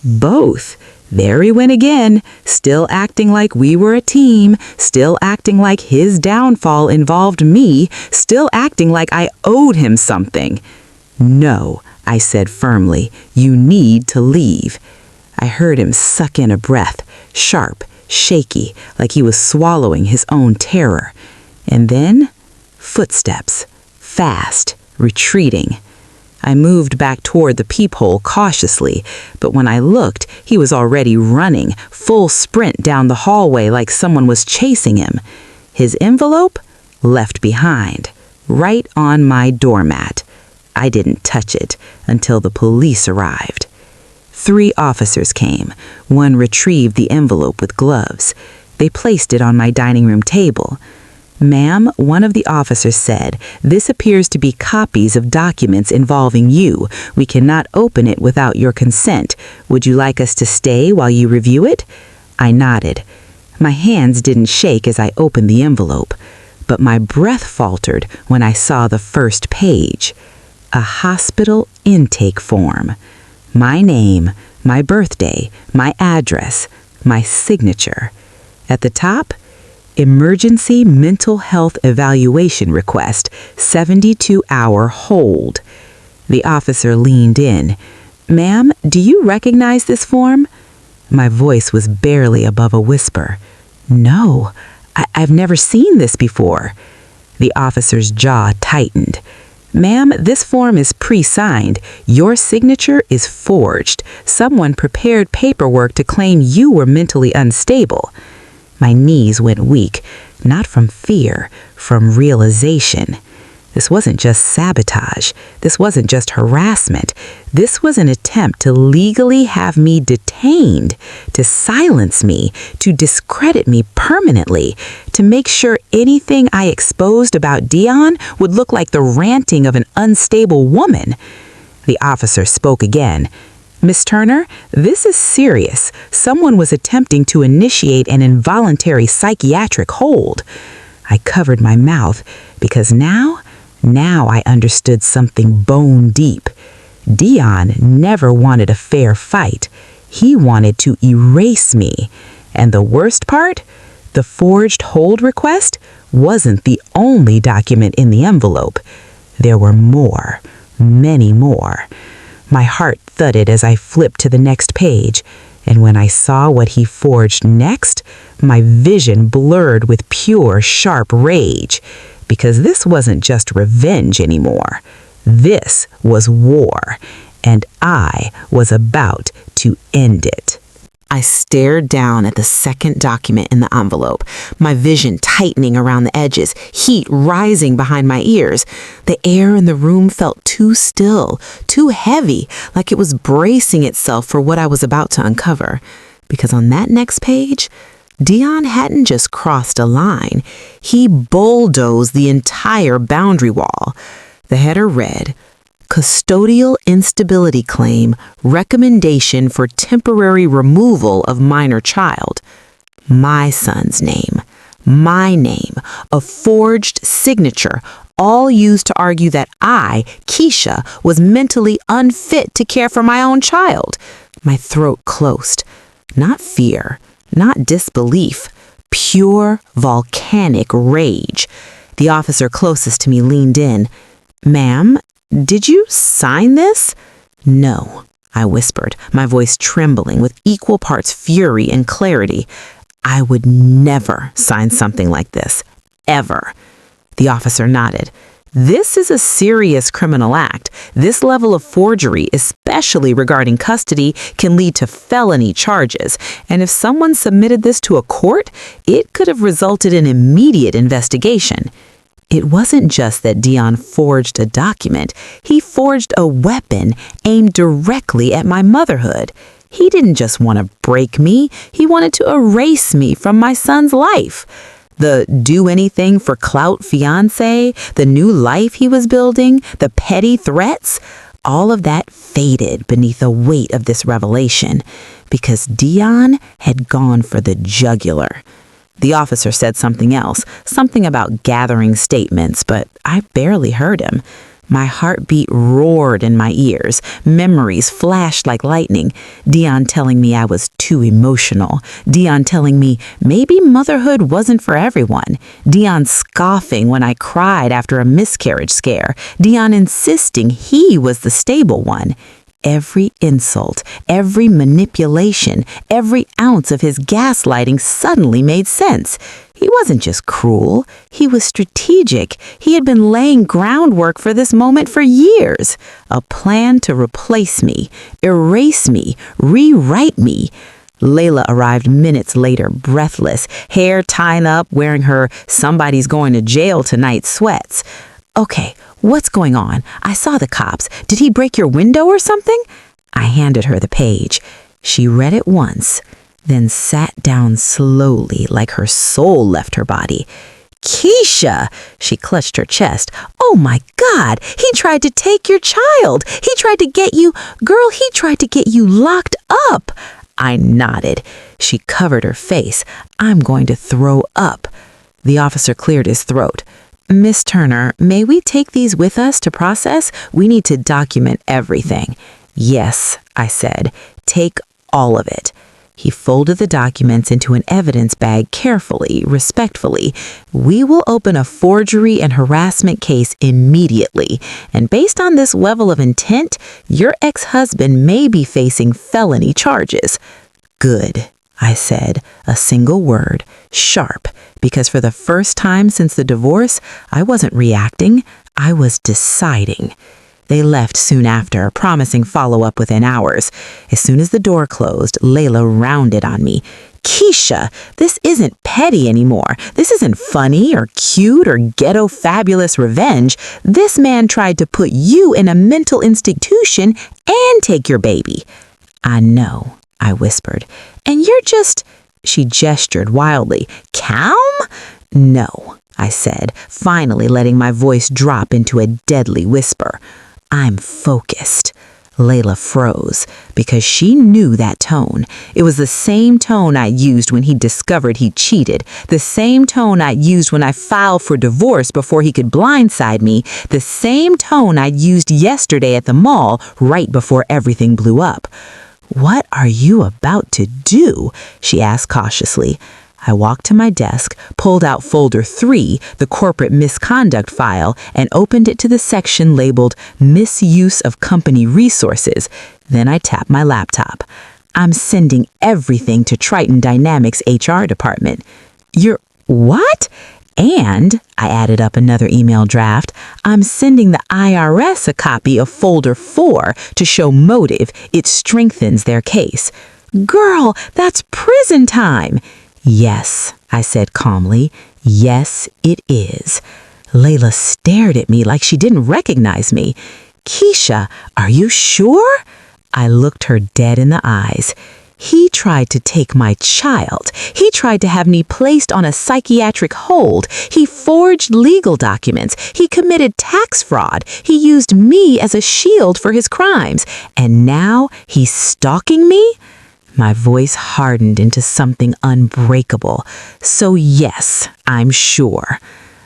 Both. There he went again, still acting like we were a team, still acting like his downfall involved me, still acting like I owed him something. "No," I said firmly, "you need to leave." I heard him suck in a breath, sharp, shaky, like he was swallowing his own terror. And then, footsteps, fast, retreating. I moved back toward the peephole cautiously, but when I looked, he was already running, full sprint down the hallway like someone was chasing him. His envelope? Left behind, right on my doormat. I didn't touch it until the police arrived. 3 officers came. One retrieved the envelope with gloves. They placed it on my dining room table. "Ma'am," one of the officers said, "this appears to be copies of documents involving you. We cannot open it without your consent. Would you like us to stay while you review it?" I nodded. My hands didn't shake as I opened the envelope, but my breath faltered when I saw the first page. A hospital intake form. My name, my birthday, my address, my signature. At the top, emergency mental health evaluation request, 72-hour hold. The officer leaned in. "Ma'am, do you recognize this form?" My voice was barely above a whisper. "No, I've never seen this before." The officer's jaw tightened. "Ma'am, this form is pre-signed. Your signature is forged. Someone prepared paperwork to claim you were mentally unstable." My knees went weak, not from fear, from realization. This wasn't just sabotage. This wasn't just harassment. This was an attempt to legally have me detained, to silence me, to discredit me permanently, to make sure anything I exposed about Dion would look like the ranting of an unstable woman. The officer spoke again. "Miss Turner, this is serious. Someone was attempting to initiate an involuntary psychiatric hold." I covered my mouth because now I understood something bone deep. Dion never wanted a fair fight. He wanted to erase me. And the worst part? The forged hold request wasn't the only document in the envelope. There were more, many more. My heart thudded as I flipped to the next page, and when I saw what he forged next, my vision blurred with pure, sharp rage. Because this wasn't just revenge anymore. This was war, and I was about to end it. I stared down at the second document in the envelope, my vision tightening around the edges, heat rising behind my ears. The air in the room felt too still, too heavy, like it was bracing itself for what I was about to uncover. Because on that next page, Dion hadn't just crossed a line. He bulldozed the entire boundary wall. The header read, "Custodial Instability Claim, Recommendation for Temporary Removal of Minor Child." My son's name, my name, a forged signature, all used to argue that I, Keisha, was mentally unfit to care for my own child. My throat closed. Not fear. Not disbelief, pure volcanic rage. The officer closest to me leaned in. "Ma'am, did you sign this?" "No," I whispered, my voice trembling with equal parts fury and clarity. "I would never sign something like this, ever." The officer nodded. "This is a serious criminal act. This level of forgery, especially regarding custody, can lead to felony charges. And if someone submitted this to a court, it could have resulted in immediate investigation." It wasn't just that Dion forged a document. He forged a weapon aimed directly at my motherhood. He didn't just want to break me. He wanted to erase me from my son's life. The do anything for clout fiance, the new life he was building, the petty threats, all of that faded beneath the weight of this revelation because Dion had gone for the jugular. The officer said something else, something about gathering statements, but I barely heard him. My heartbeat roared in my ears. Memories flashed like lightning. Dion telling me I was too emotional. Dion telling me maybe motherhood wasn't for everyone. Dion scoffing when I cried after a miscarriage scare. Dion insisting he was the stable one. Every insult, every manipulation, every ounce of his gaslighting suddenly made sense. He wasn't just cruel, he was strategic. He had been laying groundwork for this moment for years. A plan to replace me, erase me, rewrite me. Layla arrived minutes later, breathless, hair tied up, wearing her "somebody's going to jail tonight" sweats. "Okay, what's going on? I saw the cops. Did he break your window or something?" I handed her the page. She read it once, then sat down slowly like her soul left her body. Keisha, she clutched her chest. Oh my God, he tried to take your child. He tried to get you, girl, he tried to get you locked up. I nodded. She covered her face. I'm going to throw up. The officer cleared his throat. Miss Turner, may we take these with us to process? We need to document everything. Yes, I said. Take all of it. He folded the documents into an evidence bag carefully, respectfully. We will open a forgery and harassment case immediately. And based on this level of intent, your ex-husband may be facing felony charges. Good, I said, a single word, sharp, because for the first time since the divorce, I wasn't reacting, I was deciding. They left soon after, promising follow-up within hours. As soon as the door closed, Layla rounded on me. Keisha, this isn't petty anymore. This isn't funny or cute or ghetto fabulous revenge. This man tried to put you in a mental institution and take your baby. I know, I whispered. And you're just, she gestured wildly, calm? No, I said, finally letting my voice drop into a deadly whisper. I'm focused. Layla froze because she knew that tone. It was the same tone I used when he discovered he cheated, the same tone I used when I filed for divorce before he could blindside me, the same tone I used yesterday at the mall right before everything blew up. What are you about to do? She asked cautiously. I walked to my desk, pulled out folder 3, the corporate misconduct file, and opened it to the section labeled Misuse of Company Resources. Then I tapped my laptop. I'm sending everything to Triton Dynamics HR department. You're what? And, I added up another email draft, I'm sending the IRS a copy of folder 4 to show motive. It strengthens their case. Girl, that's prison time. Yes, I said calmly. Yes, it is. Layla stared at me like she didn't recognize me. Keisha, are you sure? I looked her dead in the eyes. He tried to take my child. He tried to have me placed on a psychiatric hold. He forged legal documents. He committed tax fraud. He used me as a shield for his crimes. And now he's stalking me? My voice hardened into something unbreakable. So yes, I'm sure.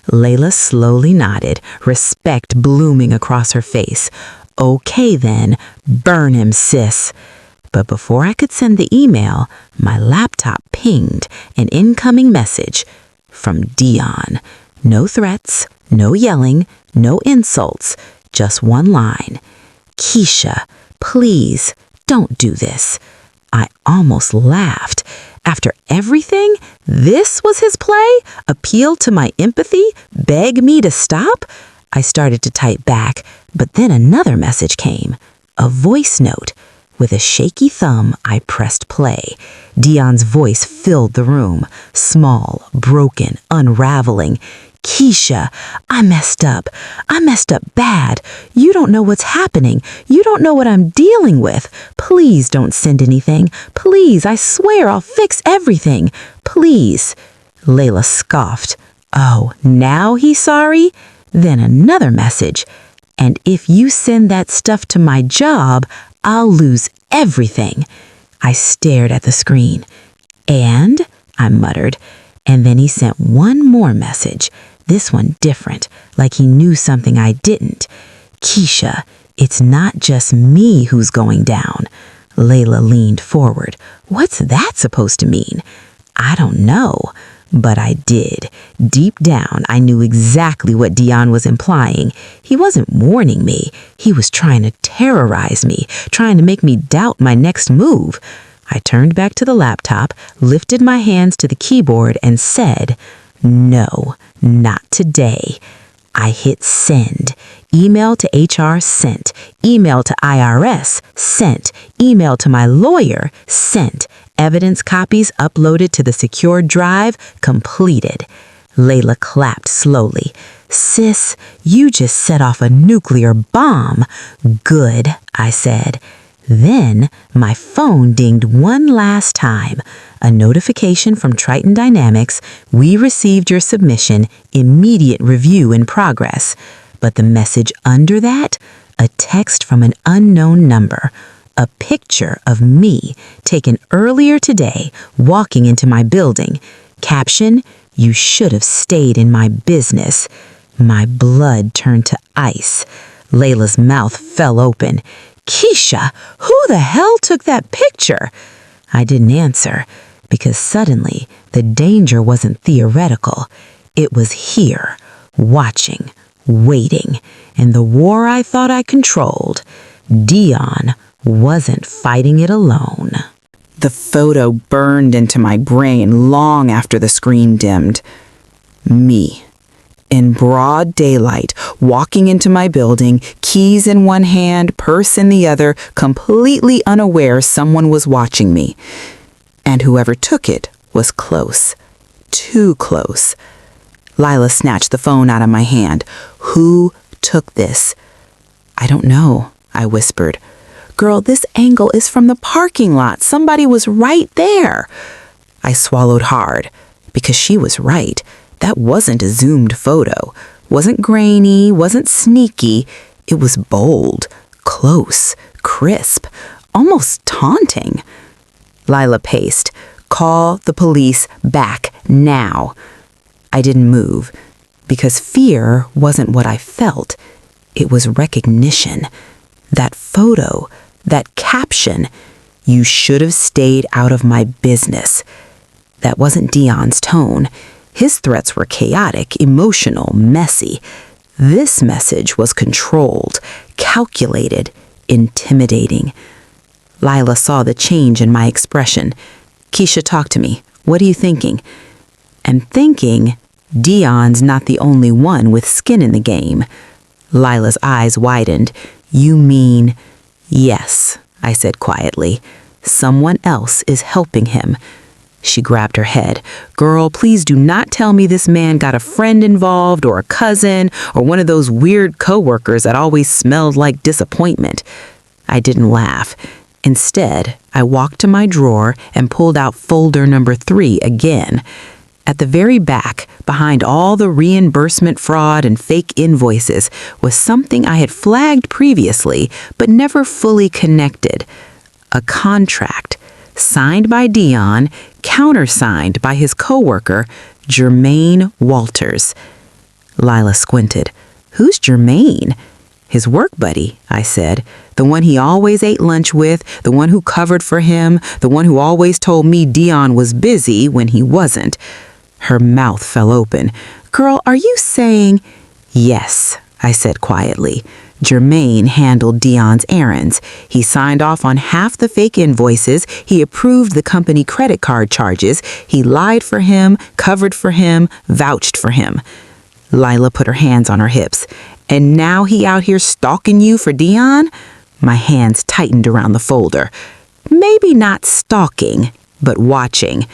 Layla slowly nodded, respect blooming across her face. Okay then, burn him, sis. But before I could send the email, my laptop pinged an incoming message from Dion. No threats, no yelling, no insults, just one line. Keisha, please, don't do this. I almost laughed. After everything, this was his play? Appeal to my empathy? Beg me to stop? I started to type back, but then another message came. A voice note. With a shaky thumb, I pressed play. Dion's voice filled the room. Small, broken, unraveling. Keisha, I messed up. I messed up bad. You don't know what's happening. You don't know what I'm dealing with. Please don't send anything. Please, I swear I'll fix everything. Please. Layla scoffed. Oh, now he's sorry? Then another message. And if you send that stuff to my job, I'll lose everything. I stared at the screen. And, I muttered, and then he sent one more message. This one different, like he knew something I didn't. Keisha, it's not just me who's going down. Layla leaned forward. What's that supposed to mean? I don't know, but I did. Deep down, I knew exactly what Dion was implying. He wasn't warning me. He was trying to terrorize me, trying to make me doubt my next move. I turned back to the laptop, lifted my hands to the keyboard, and said, no, not today. I hit send. Email to HR sent. Email to IRS sent. Email to my lawyer sent. Evidence copies uploaded to the secured drive completed. Layla clapped slowly. Sis, you just set off a nuclear bomb. Good, I said. Then my phone dinged one last time. A notification from Triton Dynamics. We received your submission. Immediate review in progress. But the message under that? A text from an unknown number. A picture of me taken earlier today walking into my building. Caption, "You should have stayed in my business." My blood turned to ice. Layla's mouth fell open. "Keisha, who the hell took that picture?" I didn't answer because suddenly the danger wasn't theoretical. It was here, watching, waiting, in the war I thought I controlled. Dion wasn't fighting it alone. The photo burned into my brain long after the screen dimmed. Me, in broad daylight, walking into my building, keys in one hand, purse in the other, completely unaware someone was watching me. And whoever took it was close. Too close. Lila snatched the phone out of my hand. "Who took this?" "I don't know," I whispered. "Girl, this angle is from the parking lot. Somebody was right there." I swallowed hard, because she was right. That wasn't a zoomed photo. Wasn't grainy, wasn't sneaky. It was bold, close, crisp, almost taunting. Lila paced. "Call the police back now." I didn't move, because fear wasn't what I felt. It was recognition. That photo, that caption, "You should have stayed out of my business." That wasn't Dion's tone. His threats were chaotic, emotional, messy. This message was controlled, calculated, intimidating. Lila saw the change in my expression. "Keisha, talk to me. What are you thinking?" And thinking, Dion's not the only one with skin in the game. Lila's eyes widened. "You mean..." "Yes," I said quietly. "Someone else is helping him." She grabbed her head. "Girl, please do not tell me this man got a friend involved or a cousin or one of those weird coworkers that always smelled like disappointment." I didn't laugh. Instead, I walked to my drawer and pulled out folder number 3 again. At the very back, behind all the reimbursement fraud and fake invoices, was something I had flagged previously but never fully connected. A contract, signed by Dion, countersigned by his coworker, Jermaine Walters. Lila squinted. "Who's Jermaine?" "His work buddy," I said. "The one he always ate lunch with, the one who covered for him, the one who always told me Dion was busy when he wasn't." Her mouth fell open. "Girl, are you saying..." "Yes," I said quietly. Jermaine handled Dion's errands. He signed off on half the fake invoices. He approved the company credit card charges. He lied for him, covered for him, vouched for him. Lila put her hands on her hips. "And now he out here stalking you for Dion?" My hands tightened around the folder. "Maybe not stalking, but watching."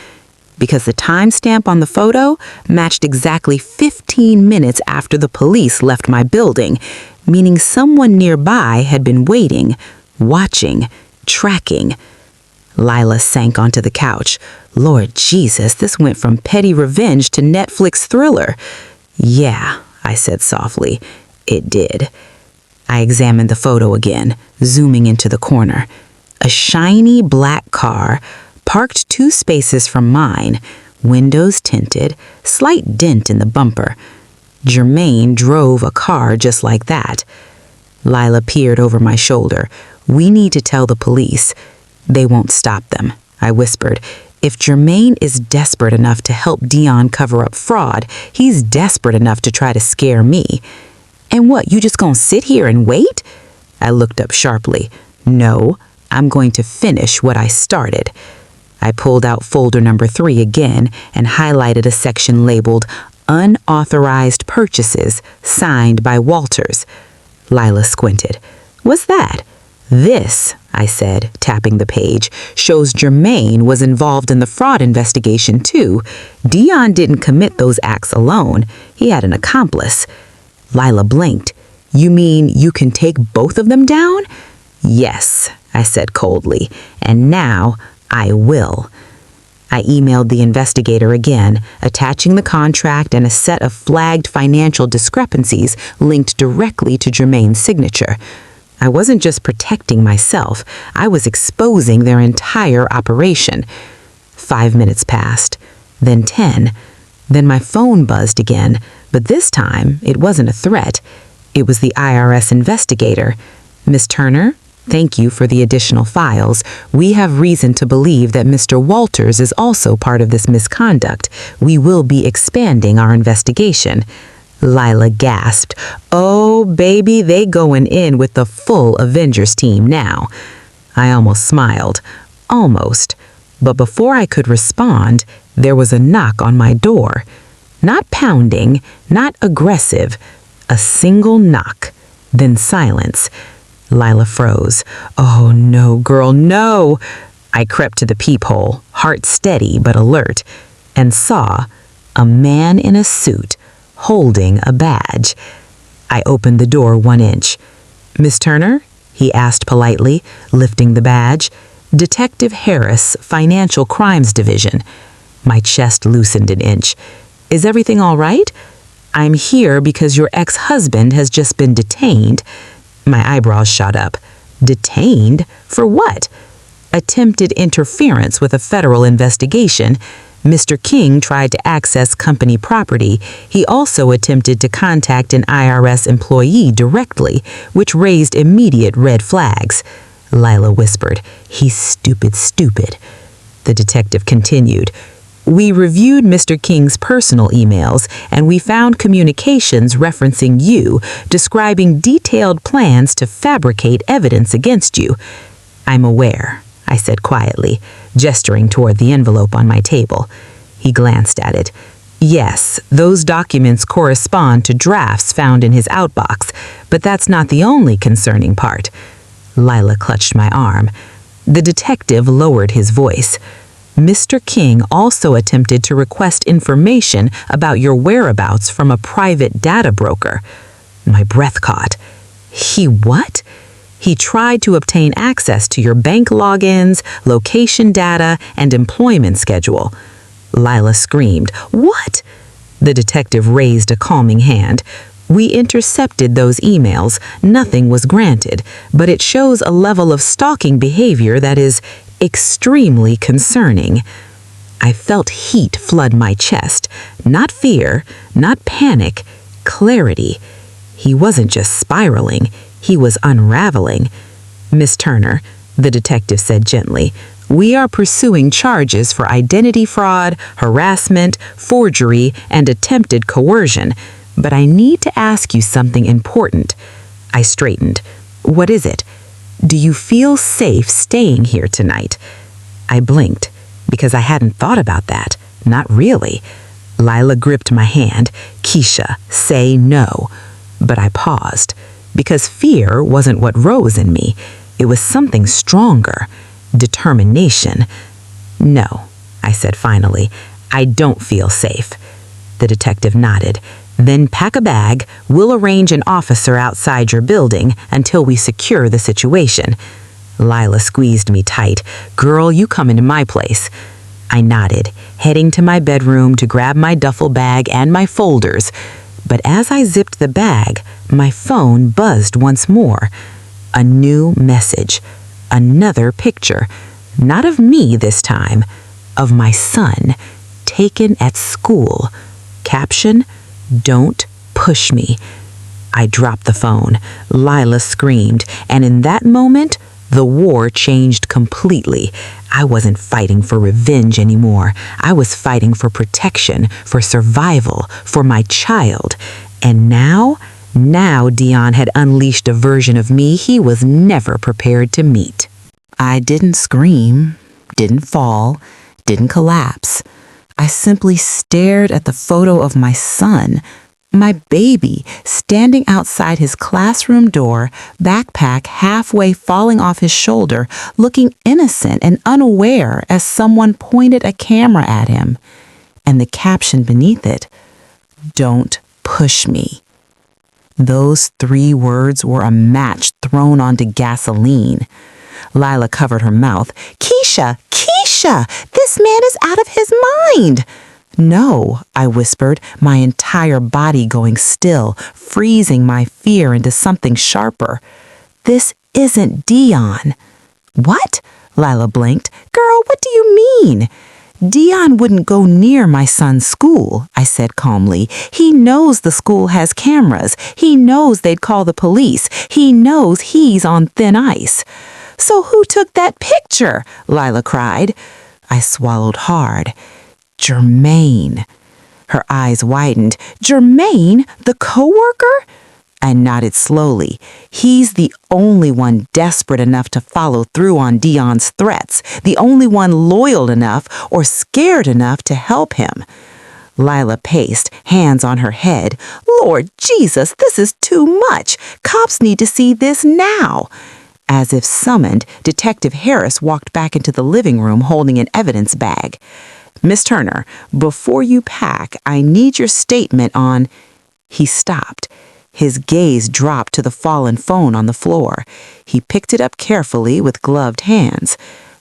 Because the timestamp on the photo matched exactly 15 minutes after the police left my building, meaning someone nearby had been waiting, watching, tracking. Lila sank onto the couch. Lord Jesus, this went from petty revenge to Netflix thriller. "Yeah," I said softly, "it did." I examined the photo again, zooming into the corner. A shiny black car, parked 2 spaces from mine, windows tinted, slight dent in the bumper. Jermaine drove a car just like that. Lila peered over my shoulder. "We need to tell the police." "They won't stop them," I whispered. "If Jermaine is desperate enough to help Dion cover up fraud, he's desperate enough to try to scare me." "And what, you just gonna sit here and wait?" I looked up sharply. "No, I'm going to finish what I started." I pulled out folder number 3 again and highlighted a section labeled "Unauthorized Purchases, signed by Walters." Lila squinted. "What's that?" "This," I said, tapping the page, "shows Jermaine was involved in the fraud investigation too. Dion didn't commit those acts alone. He had an accomplice." Lila blinked. "You mean you can take both of them down?" "Yes," I said coldly, and now I will. I emailed the investigator again, attaching the contract and a set of flagged financial discrepancies linked directly to Jermaine's signature. I wasn't just protecting myself, I was exposing their entire operation. 5 minutes passed, then 10. Then my phone buzzed again, but this time it wasn't a threat. It was the IRS investigator. "Miss Turner, thank you for the additional files. We have reason to believe that Mr. Walters is also part of this misconduct. We will be expanding our investigation." Lila gasped. "Oh, baby, they going in with the full Avengers team now." I almost smiled. Almost. But before I could respond, there was a knock on my door. Not pounding, not aggressive. A single knock. Then silence. Lila froze. "Oh, no, girl, no!" I crept to the peephole, heart steady but alert, and saw a man in a suit holding a badge. I opened the door 1 inch. "Miss Turner?" he asked politely, lifting the badge. "Detective Harris, Financial Crimes Division." My chest loosened an inch. "Is everything all right? I'm here because your ex-husband has just been detained." My eyebrows shot up. "Detained? For what?" "Attempted interference with a federal investigation. Mr. King tried to access company property. He also attempted to contact an IRS employee directly, which raised immediate red flags." Lila whispered, "He's stupid." The detective continued, "We reviewed Mr. King's personal emails, and we found communications referencing you, describing detailed plans to fabricate evidence against you." "I'm aware," I said quietly, gesturing toward the envelope on my table. He glanced at it. "Yes, those documents correspond to drafts found in his outbox, but that's not the only concerning part." Lila clutched my arm. The detective lowered his voice. "Mr. King also attempted to request information about your whereabouts from a private data broker." My breath caught. "He what?" "He tried to obtain access to your bank logins, location data, and employment schedule." Lila screamed. "What?" The detective raised a calming hand. "We intercepted those emails. Nothing was granted, but it shows a level of stalking behavior that is extremely concerning." I felt heat flood my chest. Not fear, not panic, clarity. He wasn't just spiraling, he was unraveling. "Miss Turner," the detective said gently, "we are pursuing charges for identity fraud, harassment, forgery, and attempted coercion. But I need to ask you something important." I straightened. "What is it? Do you feel safe staying here tonight?" I blinked, because I hadn't thought about that. Not really. Lila gripped my hand. "Keisha, say no." But I paused, because fear wasn't what rose in me. It was something stronger. Determination. "No," I said finally. "I don't feel safe." The detective nodded. "Then pack a bag. We'll arrange an officer outside your building until we secure the situation." Lila squeezed me tight. "Girl, you come into my place." I nodded, heading to my bedroom to grab my duffel bag and my folders. But as I zipped the bag, my phone buzzed once more. A new message. Another picture. Not of me this time. Of my son, taken at school. Caption, "Don't push me." I dropped the phone. Lila screamed, and in that moment, the war changed completely. I wasn't fighting for revenge anymore. I was fighting for protection, for survival, for my child. And now Dion had unleashed a version of me he was never prepared to meet. I didn't scream, didn't fall, didn't collapse. I simply stared at the photo of my son, my baby, standing outside his classroom door, backpack halfway falling off his shoulder, looking innocent and unaware as someone pointed a camera at him. And the caption beneath it, "Don't push me." Those 3 words were a match thrown onto gasoline. Lila covered her mouth. Keisha! Keisha! This man is out of his mind! No, I whispered, my entire body going still, freezing my fear into something sharper. This isn't Dion. What? Lila blinked. Girl, what do you mean? Dion wouldn't go near my son's school, I said calmly. He knows the school has cameras. He knows they'd call the police. He knows he's on thin ice. So who took that picture? Lila cried. I swallowed hard. Jermaine. Her eyes widened. Jermaine, the coworker? I nodded slowly. He's the only one desperate enough to follow through on Dion's threats, the only one loyal enough or scared enough to help him. Lila paced, hands on her head. Lord Jesus, this is too much. Cops need to see this now. As if summoned, Detective Harris walked back into the living room holding an evidence bag. Miss Turner, before you pack, I need your statement on... He stopped. His gaze dropped to the fallen phone on the floor. He picked it up carefully with gloved hands.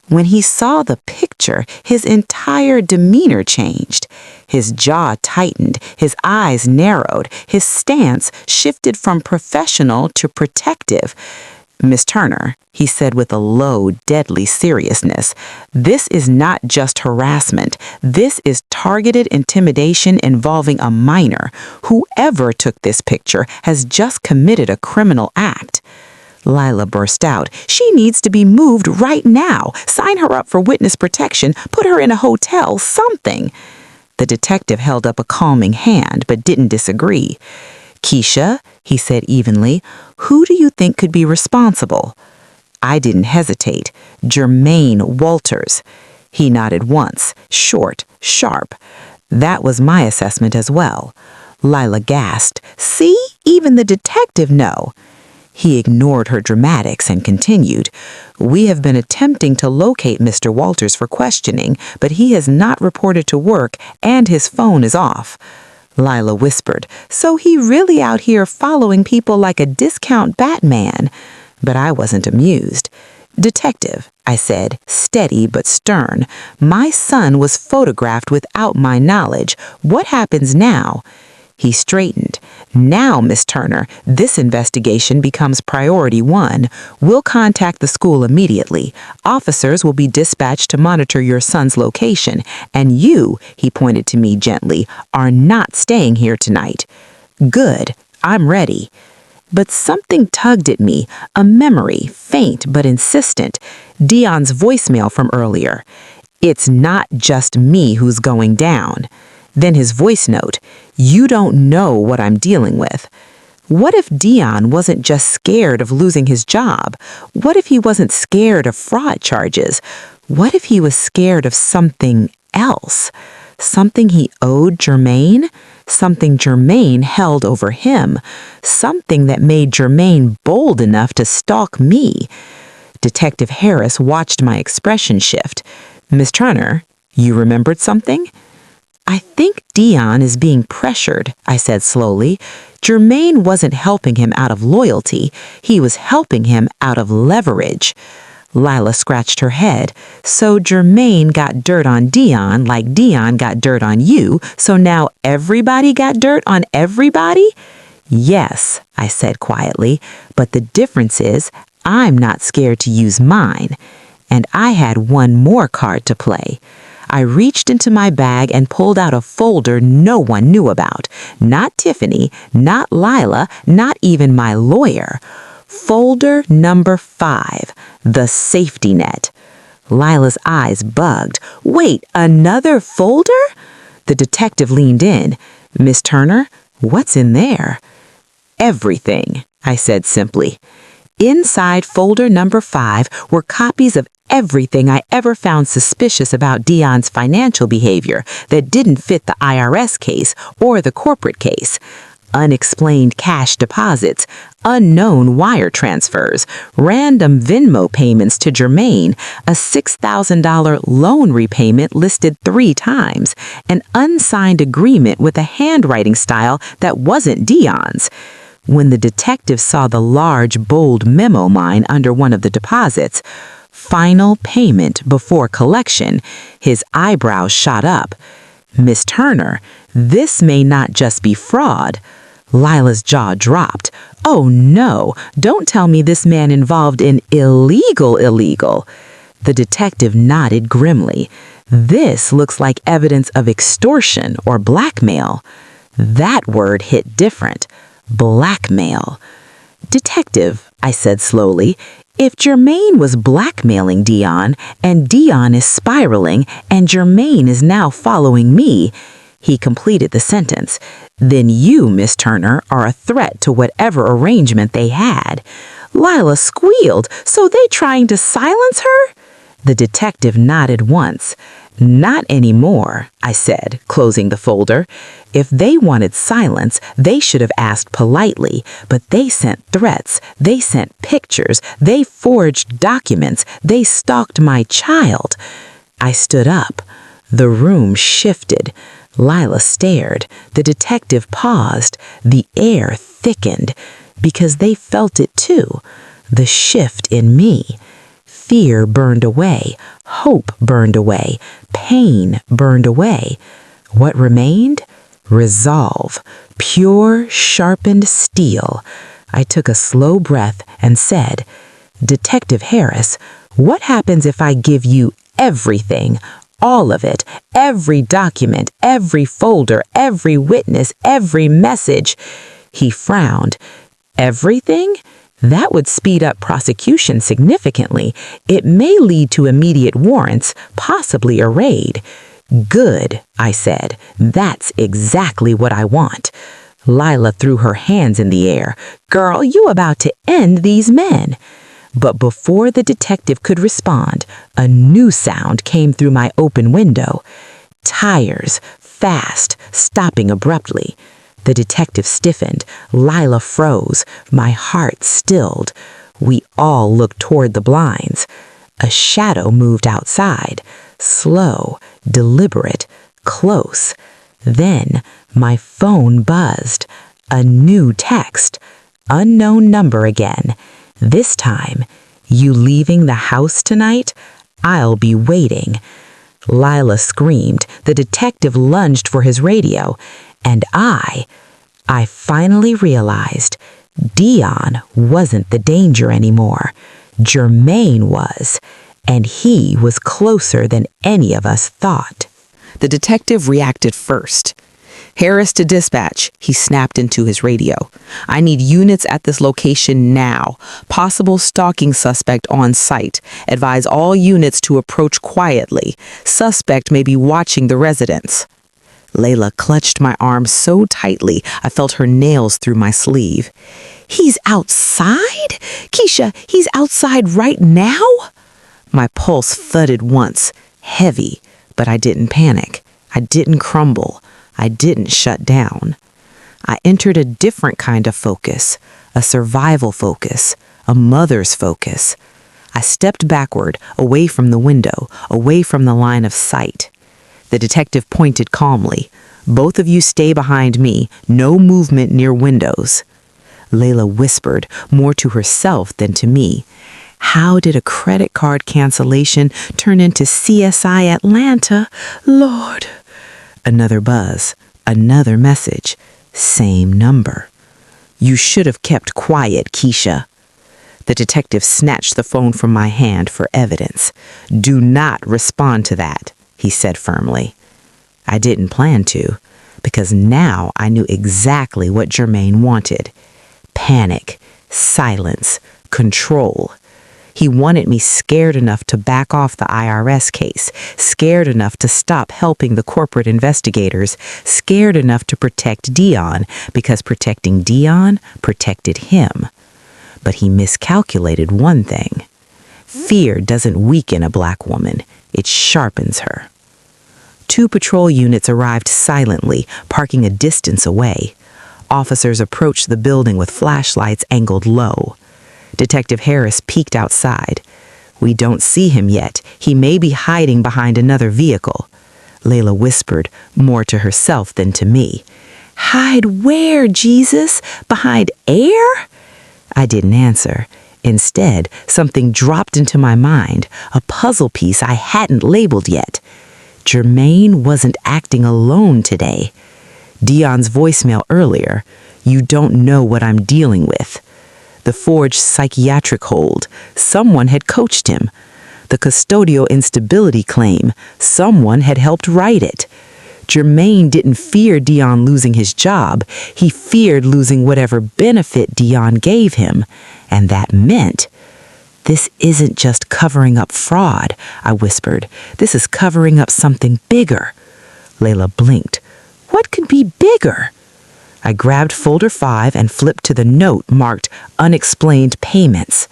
When he saw the picture, his entire demeanor changed. His jaw tightened, his eyes narrowed, his stance shifted from professional to protective. Miss Turner, he said with a low, deadly seriousness, this is not just harassment. This is targeted intimidation involving a minor. Whoever took this picture has just committed a criminal act. Lila burst out. She needs to be moved right now. Sign her up for witness protection. Put her in a hotel, something. The detective held up a calming hand, but didn't disagree. Keisha, he said evenly, who do you think could be responsible? I didn't hesitate. Jermaine Walters. He nodded once, short, sharp. That was my assessment as well. Lila gasped. See, even the detective know. He ignored her dramatics and continued. We have been attempting to locate Mr. Walters for questioning, but he has not reported to work and his phone is off. Lila whispered, so he really out here following people like a discount Batman. But I wasn't amused. Detective, I said, steady but stern, my son was photographed without my knowledge. What happens now? He straightened. Now, Miss Turner, this investigation becomes priority 1. We'll contact the school immediately. Officers will be dispatched to monitor your son's location. And you, he pointed to me gently, are not staying here tonight. Good. I'm ready. But something tugged at me, a memory, faint but insistent. Dion's voicemail from earlier. It's not just me who's going down. Then his voice note, you don't know what I'm dealing with. What if Dion wasn't just scared of losing his job? What if he wasn't scared of fraud charges? What if he was scared of something else? Something he owed Jermaine? Something Jermaine held over him? Something that made Jermaine bold enough to stalk me? Detective Harris watched my expression shift. Miss Turner, you remembered something? I think Dion is being pressured, I said slowly. Jermaine wasn't helping him out of loyalty. He was helping him out of leverage. Lila scratched her head. So Jermaine got dirt on Dion like Dion got dirt on you, so now everybody got dirt on everybody? Yes, I said quietly, but the difference is I'm not scared to use mine. And I had one more card to play. I reached into my bag and pulled out a folder no one knew about. Not Tiffany, not Lila, not even my lawyer. Folder number 5, the safety net. Lila's eyes bugged. Wait, another folder? The detective leaned in. Miss Turner, what's in there? Everything, I said simply. Inside folder number 5 were copies of everything I ever found suspicious about Dion's financial behavior that didn't fit the IRS case or the corporate case. Unexplained cash deposits, unknown wire transfers, random Venmo payments to Jermaine, a $6,000 loan repayment listed 3 times, an unsigned agreement with a handwriting style that wasn't Dion's. When the detective saw the large, bold memo mine under one of the deposits, final payment before collection, his eyebrows shot up. Miss Turner, this may not just be fraud. Lila's jaw dropped. Oh no, don't tell me this man involved in illegal. The detective nodded grimly. This looks like evidence of extortion or blackmail. That word hit different. Blackmail. Detective, I said slowly, if Jermaine was blackmailing Dion, and Dion is spiraling, and Jermaine is now following me, he completed the sentence, then you, Miss Turner, are a threat to whatever arrangement they had. Lila squealed. So they trying to silence her? The detective nodded once. Not anymore, I said, closing the folder. If they wanted silence, they should have asked politely, but they sent threats, they sent pictures, they forged documents, they stalked my child. I stood up. The room shifted. Lila stared. The detective paused. The air thickened, because they felt it too. The shift in me. Fear burned away. Hope burned away. Pain burned away. What remained? Resolve. Pure, sharpened steel. I took a slow breath and said, Detective Harris, what happens if I give you everything? All of it, every document, every folder, every witness, every message. He frowned. Everything? That would speed up prosecution significantly. It may lead to immediate warrants, possibly a raid. Good, I said. That's exactly what I want. Lila threw her hands in the air. Girl, you about to end these men. But before the detective could respond, a new sound came through my open window. Tires, fast, stopping abruptly. The detective stiffened. Lila froze. My heart stilled. We all looked toward the blinds. A shadow moved outside. Slow, deliberate, close. Then my phone buzzed. A new text. Unknown number again. This time, you leaving the house tonight? I'll be waiting. Lila screamed. The detective lunged for his radio. And I finally realized Dion wasn't the danger anymore. Jermaine was. And he was closer than any of us thought. The detective reacted first. Harris to dispatch, he snapped into his radio. I need units at this location now. Possible stalking suspect on site. Advise all units to approach quietly. Suspect may be watching the residence. Layla clutched my arm so tightly I felt her nails through my sleeve. He's outside? Keisha, he's outside right now? My pulse thudded once, heavy, but I didn't panic. I didn't crumble. I didn't shut down. I entered a different kind of focus, a survival focus, a mother's focus. I stepped backward, away from the window, away from the line of sight. The detective pointed calmly. Both of you stay behind me, no movement near windows. Layla whispered, more to herself than to me. How did a credit card cancellation turn into CSI Atlanta? Lord. Another buzz, another message, same number. You should have kept quiet, Keisha. The detective snatched the phone from my hand for evidence. Do not respond to that, he said firmly. I didn't plan to, because now I knew exactly what Jermaine wanted. Panic, silence, control. He wanted me scared enough to back off the IRS case, scared enough to stop helping the corporate investigators, scared enough to protect Dion, because protecting Dion protected him. But he miscalculated one thing. Fear doesn't weaken a black woman, it sharpens her. 2 patrol units arrived silently, parking a distance away. Officers approached the building with flashlights angled low. Detective Harris peeked outside. We don't see him yet. He may be hiding behind another vehicle. Layla whispered, more to herself than to me. Hide where, Jesus? Behind air? I didn't answer. Instead, something dropped into my mind, a puzzle piece I hadn't labeled yet. Jermaine wasn't acting alone today. Dion's voicemail earlier, "You don't know what I'm dealing with." The forged psychiatric hold, someone had coached him. The custodial instability claim, someone had helped write it. Jermaine didn't fear Dion losing his job. He feared losing whatever benefit Dion gave him. And that meant, "This isn't just covering up fraud," I whispered. "This is covering up something bigger." Layla blinked. What could be bigger? I grabbed folder 5 and flipped to the note marked Unexplained Payments.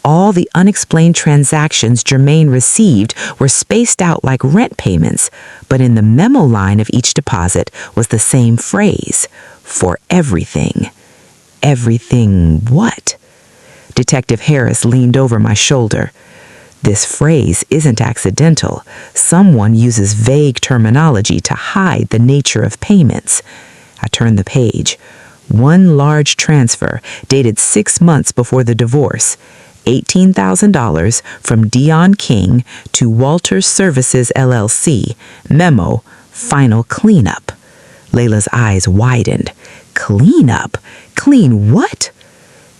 All the unexplained transactions Jermaine received were spaced out like rent payments, but in the memo line of each deposit was the same phrase, "For everything." Everything what? Detective Harris leaned over my shoulder. This phrase isn't accidental. Someone uses vague terminology to hide the nature of payments. I turned the page. One large transfer dated 6 months before the divorce. $18,000 from Dion King to Walters Services LLC. Memo, final cleanup. Layla's eyes widened. Cleanup? Clean what?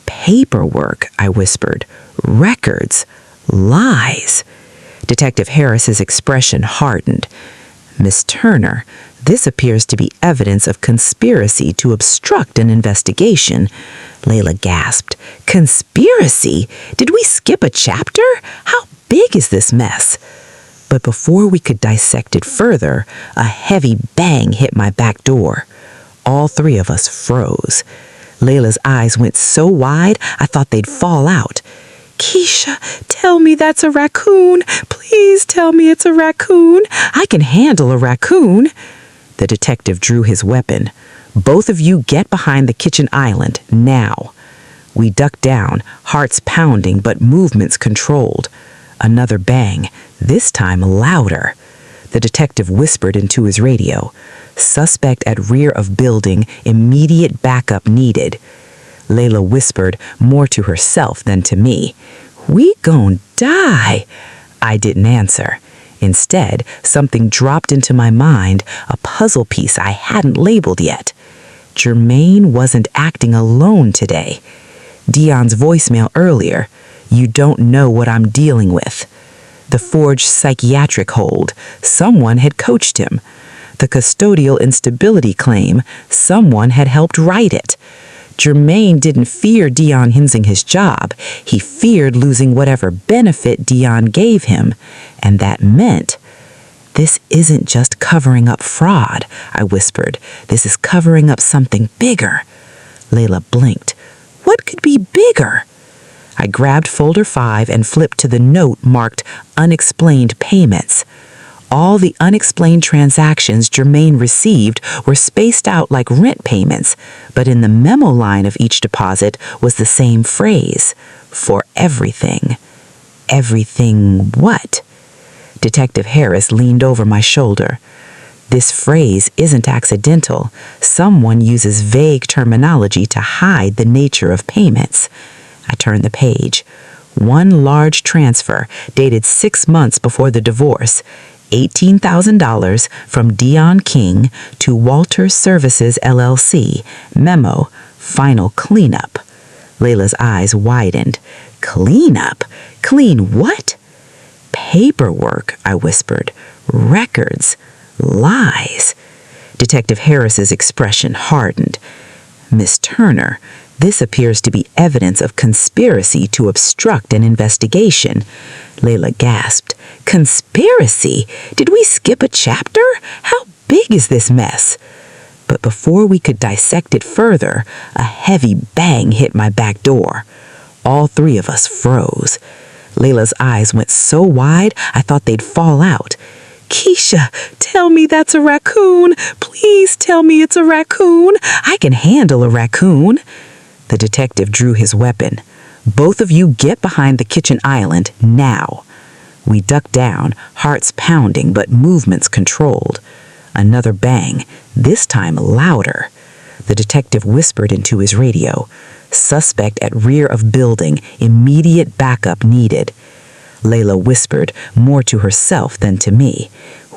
Paperwork, I whispered. Records. Lies. Detective Harris's expression hardened. "Miss Turner, this appears to be evidence of conspiracy to obstruct an investigation." Layla gasped. "Conspiracy? Did we skip a chapter? How big is this mess?" But before we could dissect it further, a heavy bang hit my back door. All 3 of us froze. Layla's eyes went so wide I thought they'd fall out. "Keisha, tell me that's a raccoon. Please tell me it's a raccoon. I can handle a raccoon." The detective drew his weapon. "Both of you get behind the kitchen island, now." We ducked down, hearts pounding but movements controlled. Another bang, this time louder. The detective whispered into his radio. "Suspect at rear of building, immediate backup needed." Layla whispered more to herself than to me. "We gon' die." I didn't answer. Instead, something dropped into my mind, a puzzle piece I hadn't labeled yet. Jermaine wasn't acting alone today. Dion's voicemail earlier, "You don't know what I'm dealing with." The forged psychiatric hold, someone had coached him. The custodial instability claim, someone had helped write it. Jermaine didn't fear Dion losing his job. He feared losing whatever benefit Dion gave him. And that meant, "This isn't just covering up fraud," I whispered. "This is covering up something bigger." Layla blinked. What could be bigger? I grabbed folder 5 and flipped to the note marked Unexplained Payments. All the unexplained transactions Jermaine received were spaced out like rent payments, but in the memo line of each deposit was the same phrase, "For everything." Everything what? Detective Harris leaned over my shoulder. This phrase isn't accidental. Someone uses vague terminology to hide the nature of payments. I turned the page. One large transfer dated 6 months before the divorce. $18,000 from Dion King to Walters Services LLC. Memo, final cleanup. Layla's eyes widened. Cleanup? Clean what? Paperwork, I whispered. Records. Lies. Detective Harris's expression hardened. "Miss Turner, this appears to be evidence of conspiracy to obstruct an investigation." Layla gasped. "Conspiracy? Did we skip a chapter? How big is this mess?" But before we could dissect it further, a heavy bang hit my back door. All 3 of us froze. Layla's eyes went so wide I thought they'd fall out. "Keisha, tell me that's a raccoon. Please tell me it's a raccoon. I can handle a raccoon." The detective drew his weapon. "Both of you get behind the kitchen island, now." We ducked down, hearts pounding but movements controlled. Another bang, this time louder. The detective whispered into his radio. Suspect at rear of building. Immediate backup needed. Layla whispered, more to herself than to me.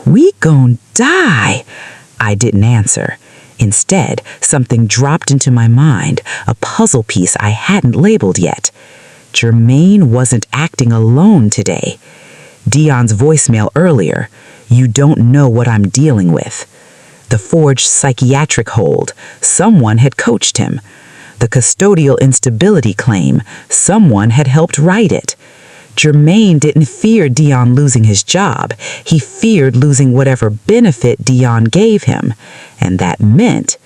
We gon' die. I didn't answer. Instead, something dropped into my mind, a puzzle piece I hadn't labeled yet. Jermaine wasn't acting alone today. Dion's voicemail earlier, you don't know what I'm dealing with. The forged psychiatric hold, someone had coached him. The custodial instability claim, someone had helped write it. Jermaine didn't fear Dion losing his job. He feared losing whatever benefit Dion gave him. And that meant,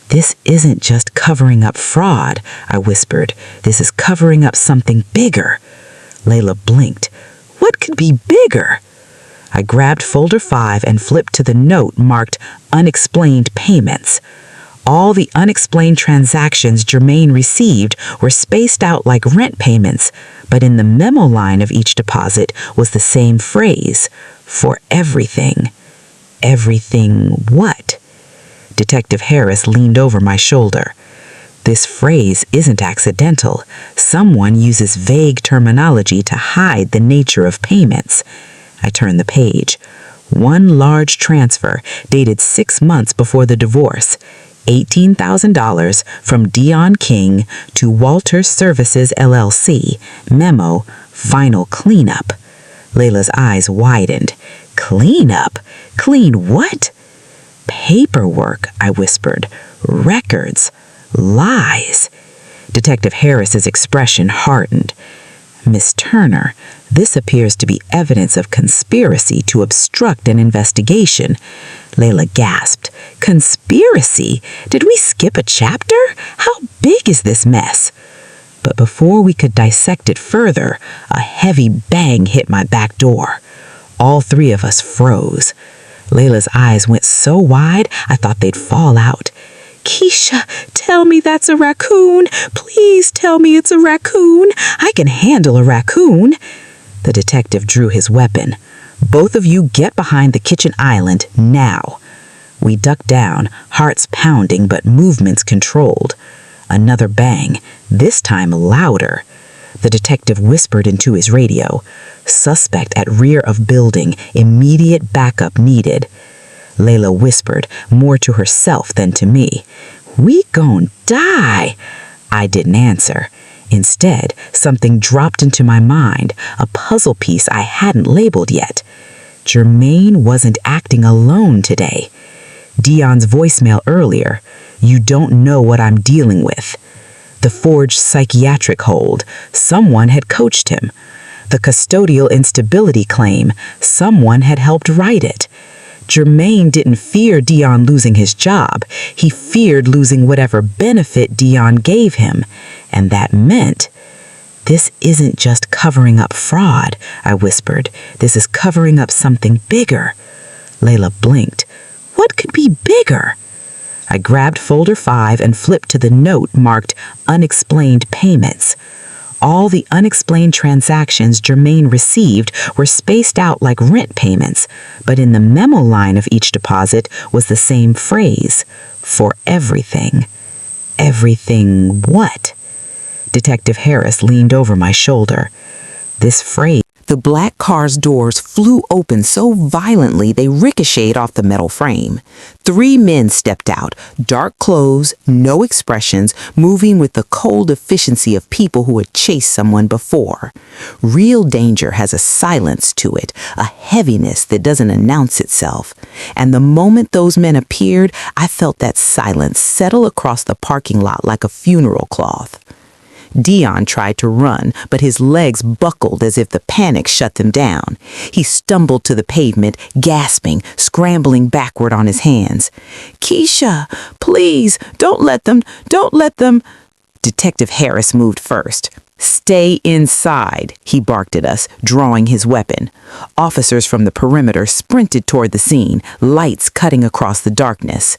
this isn't just covering up fraud, I whispered. This is covering up something bigger. Layla blinked. What could be bigger? I grabbed folder 5 and flipped to the note marked Unexplained Payments. All the unexplained transactions Jermaine received were spaced out like rent payments, but in the memo line of each deposit was the same phrase, for everything. Everything what? Detective Harris leaned over my shoulder. This phrase isn't accidental. Someone uses vague terminology to hide the nature of payments. I turned the page. One large transfer dated 6 months before the divorce. $18,000 from Dion King to Walter Services LLC. Memo, final cleanup. Layla's eyes widened. Cleanup? Clean what? Paperwork, I whispered. Records. Lies. Detective Harris's expression hardened. Miss Turner, this appears to be evidence of conspiracy to obstruct an investigation. Layla gasped. Conspiracy? Did we skip a chapter? How big is this mess? But before we could dissect it further, a heavy bang hit my back door. All 3 of us froze. Layla's eyes went so wide I thought they'd fall out. Keisha, tell me that's a raccoon. Please tell me it's a raccoon. I can handle a raccoon. The detective drew his weapon. Both of you get behind the kitchen island now. We ducked down, hearts pounding but movements controlled. Another bang, this time louder. The detective whispered into his radio. Suspect at rear of building, immediate backup needed. Layla whispered, more to herself than to me. We gon' die. I didn't answer. Instead, something dropped into my mind, a puzzle piece I hadn't labeled yet. Jermaine wasn't acting alone today. Dion's voicemail earlier, you don't know what I'm dealing with. The forged psychiatric hold, someone had coached him. The custodial instability claim, someone had helped write it. Jermaine didn't fear Dion losing his job. He feared losing whatever benefit Dion gave him. And that meant, this isn't just covering up fraud, I whispered. This is covering up something bigger. Layla blinked. What could be bigger? I grabbed folder 5 and flipped to the note marked Unexplained Payments. All the unexplained transactions Jermaine received were spaced out like rent payments, but in the memo line of each deposit was the same phrase, for everything. Everything what? Detective Harris leaned over my shoulder. This phrase. The black car's doors flew open so violently they ricocheted off the metal frame. 3 men stepped out, dark clothes, no expressions, moving with the cold efficiency of people who had chased someone before. Real danger has a silence to it, a heaviness that doesn't announce itself. And the moment those men appeared, I felt that silence settle across the parking lot like a funeral cloth. Dion tried to run, but his legs buckled as if the panic shut them down. He stumbled to the pavement, gasping, scrambling backward on his hands. Keisha, please, don't let them. Detective Harris moved first. Stay inside, he barked at us, drawing his weapon. Officers from the perimeter sprinted toward the scene, lights cutting across the darkness.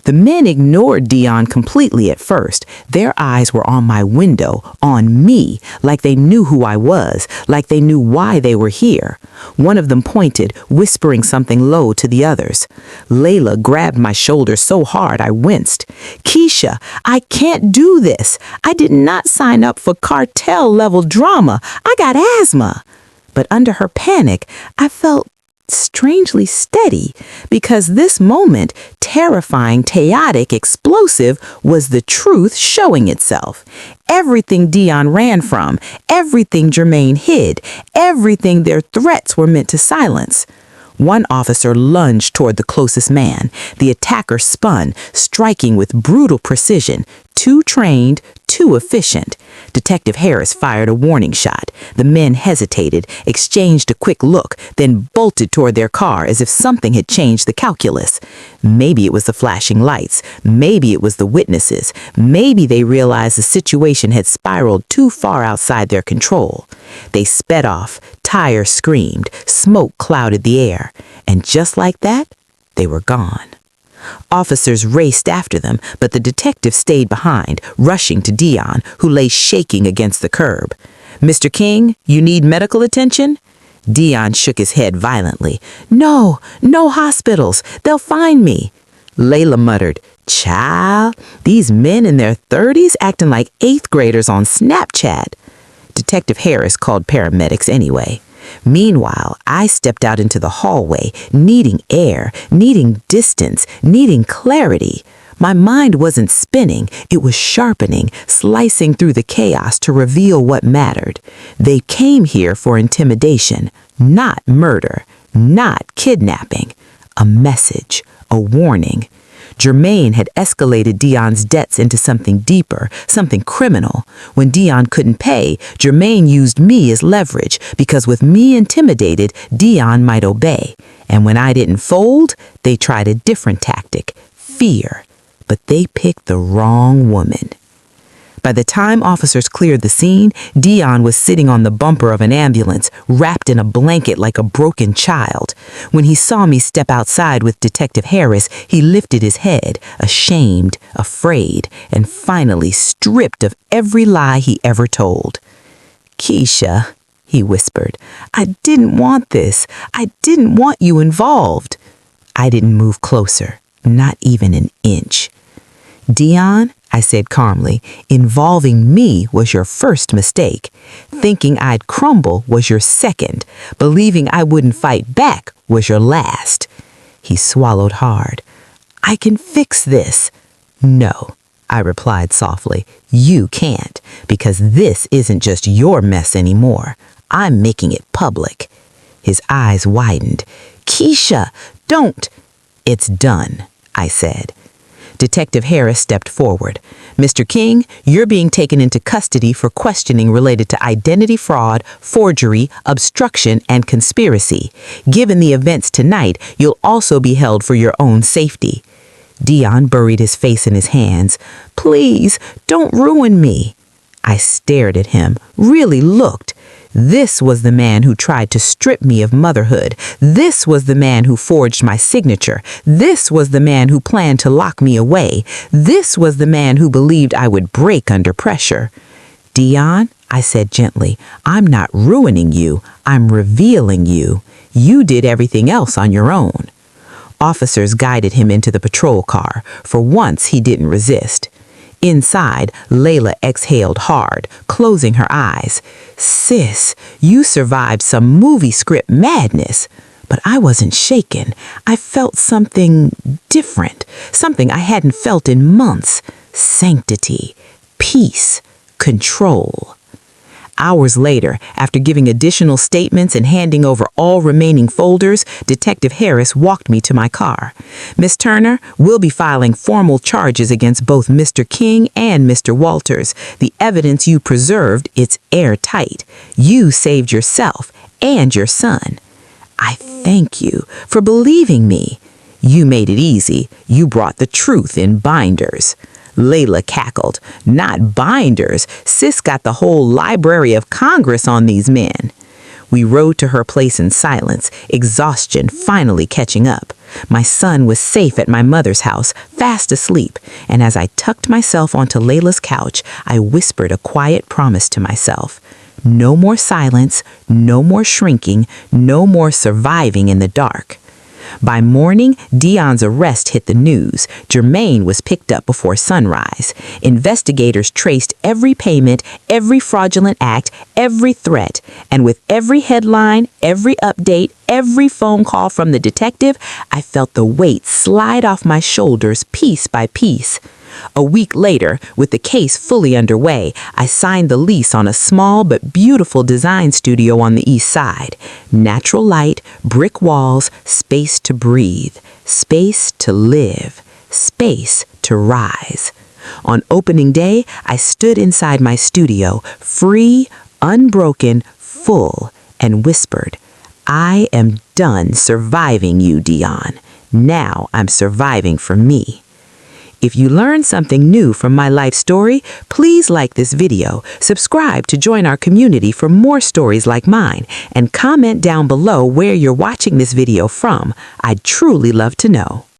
The men ignored Dion completely at first. Their eyes were on my window, on me, like they knew who I was, like they knew why they were here. One of them pointed, whispering something low to the others. Layla grabbed my shoulder so hard I winced. "Keisha, I can't do this. I did not sign up for cartel-level drama. I got asthma." But under her panic, I felt strangely steady, because this moment, terrifying, chaotic, explosive, was the truth showing itself. Everything Dion ran from, everything Jermaine hid, everything their threats were meant to silence. One officer lunged toward the closest man. The attacker spun, striking with brutal precision. Too trained, too efficient. Detective Harris fired a warning shot. The men hesitated, exchanged a quick look, then bolted toward their car as if something had changed the calculus. Maybe it was the flashing lights. Maybe it was the witnesses. Maybe they realized the situation had spiraled too far outside their control. They sped off. Tires screamed. Smoke clouded the air. And just like that, they were gone. Officers raced after them, but the detective stayed behind, rushing to Dion, who lay shaking against the curb. "Mr. King, you need medical attention?" Dion shook his head violently. "No, no hospitals. They'll find me." Layla muttered, "Child, these men in their 30s acting like 8th graders on Snapchat." Detective Harris called paramedics anyway. Meanwhile, I stepped out into the hallway, needing air, needing distance, needing clarity. My mind wasn't spinning, it was sharpening, slicing through the chaos to reveal what mattered. They came here for intimidation, not murder, not kidnapping. A message, a warning. Jermaine had escalated Dion's debts into something deeper, something criminal. When Dion couldn't pay, Jermaine used me as leverage, because with me intimidated, Dion might obey. And when I didn't fold, they tried a different tactic, fear. But they picked the wrong woman. By the time officers cleared the scene, Dion was sitting on the bumper of an ambulance, wrapped in a blanket like a broken child. When he saw me step outside with Detective Harris, he lifted his head, ashamed, afraid, and finally stripped of every lie he ever told. "Keisha," he whispered, "I didn't want this. I didn't want you involved." I didn't move closer, not even an inch. "Dion," I said calmly, "involving me was your first mistake. Thinking I'd crumble was your second. Believing I wouldn't fight back was your last." He swallowed hard. "I can fix this." "No," I replied softly, "you can't, because this isn't just your mess anymore. I'm making it public." His eyes widened. "Keisha, don't." "It's done," I said. Detective Harris stepped forward. "Mr. King, you're being taken into custody for questioning related to identity fraud, forgery, obstruction, and conspiracy. Given the events tonight, you'll also be held for your own safety." Dion buried his face in his hands. "Please, don't ruin me." I stared at him, really looked. This was the man who tried to strip me of motherhood. This was the man who forged my signature. This was the man who planned to lock me away. This was the man who believed I would break under pressure. "Dion," I said gently, "I'm not ruining you. I'm revealing you. You did everything else on your own." Officers guided him into the patrol car. For once, he didn't resist. Inside, Layla exhaled hard, closing her eyes. "Sis, you survived some movie script madness." But I wasn't shaken. I felt something different, something I hadn't felt in months. Sanctity, peace, control. Hours later, after giving additional statements and handing over all remaining folders, Detective Harris walked me to my car. "Miss Turner, we'll be filing formal charges against both Mr. King and Mr. Walters. The evidence you preserved, it's airtight. You saved yourself and your son. I thank you for believing me. You made it easy. You brought the truth in binders." Layla cackled. "Not binders. Sis got the whole Library of Congress on these men." We rode to her place in silence, exhaustion finally catching up. My son was safe at my mother's house, fast asleep, and as I tucked myself onto Layla's couch, I whispered a quiet promise to myself. No more silence, no more shrinking, no more surviving in the dark. By morning, Dion's arrest hit the news. Jermaine was picked up before sunrise. Investigators traced every payment, every fraudulent act, every threat. And with every headline, every update, every phone call from the detective, I felt the weight slide off my shoulders piece by piece. A week later, with the case fully underway, I signed the lease on a small but beautiful design studio on the east side. Natural light, brick walls, space to breathe, space to live, space to rise. On opening day, I stood inside my studio, free, unbroken, full, and whispered, "I am done surviving you, Dion. Now I'm surviving for me." If you learned something new from my life story, please like this video, subscribe to join our community for more stories like mine, and comment down below where you're watching this video from. I'd truly love to know.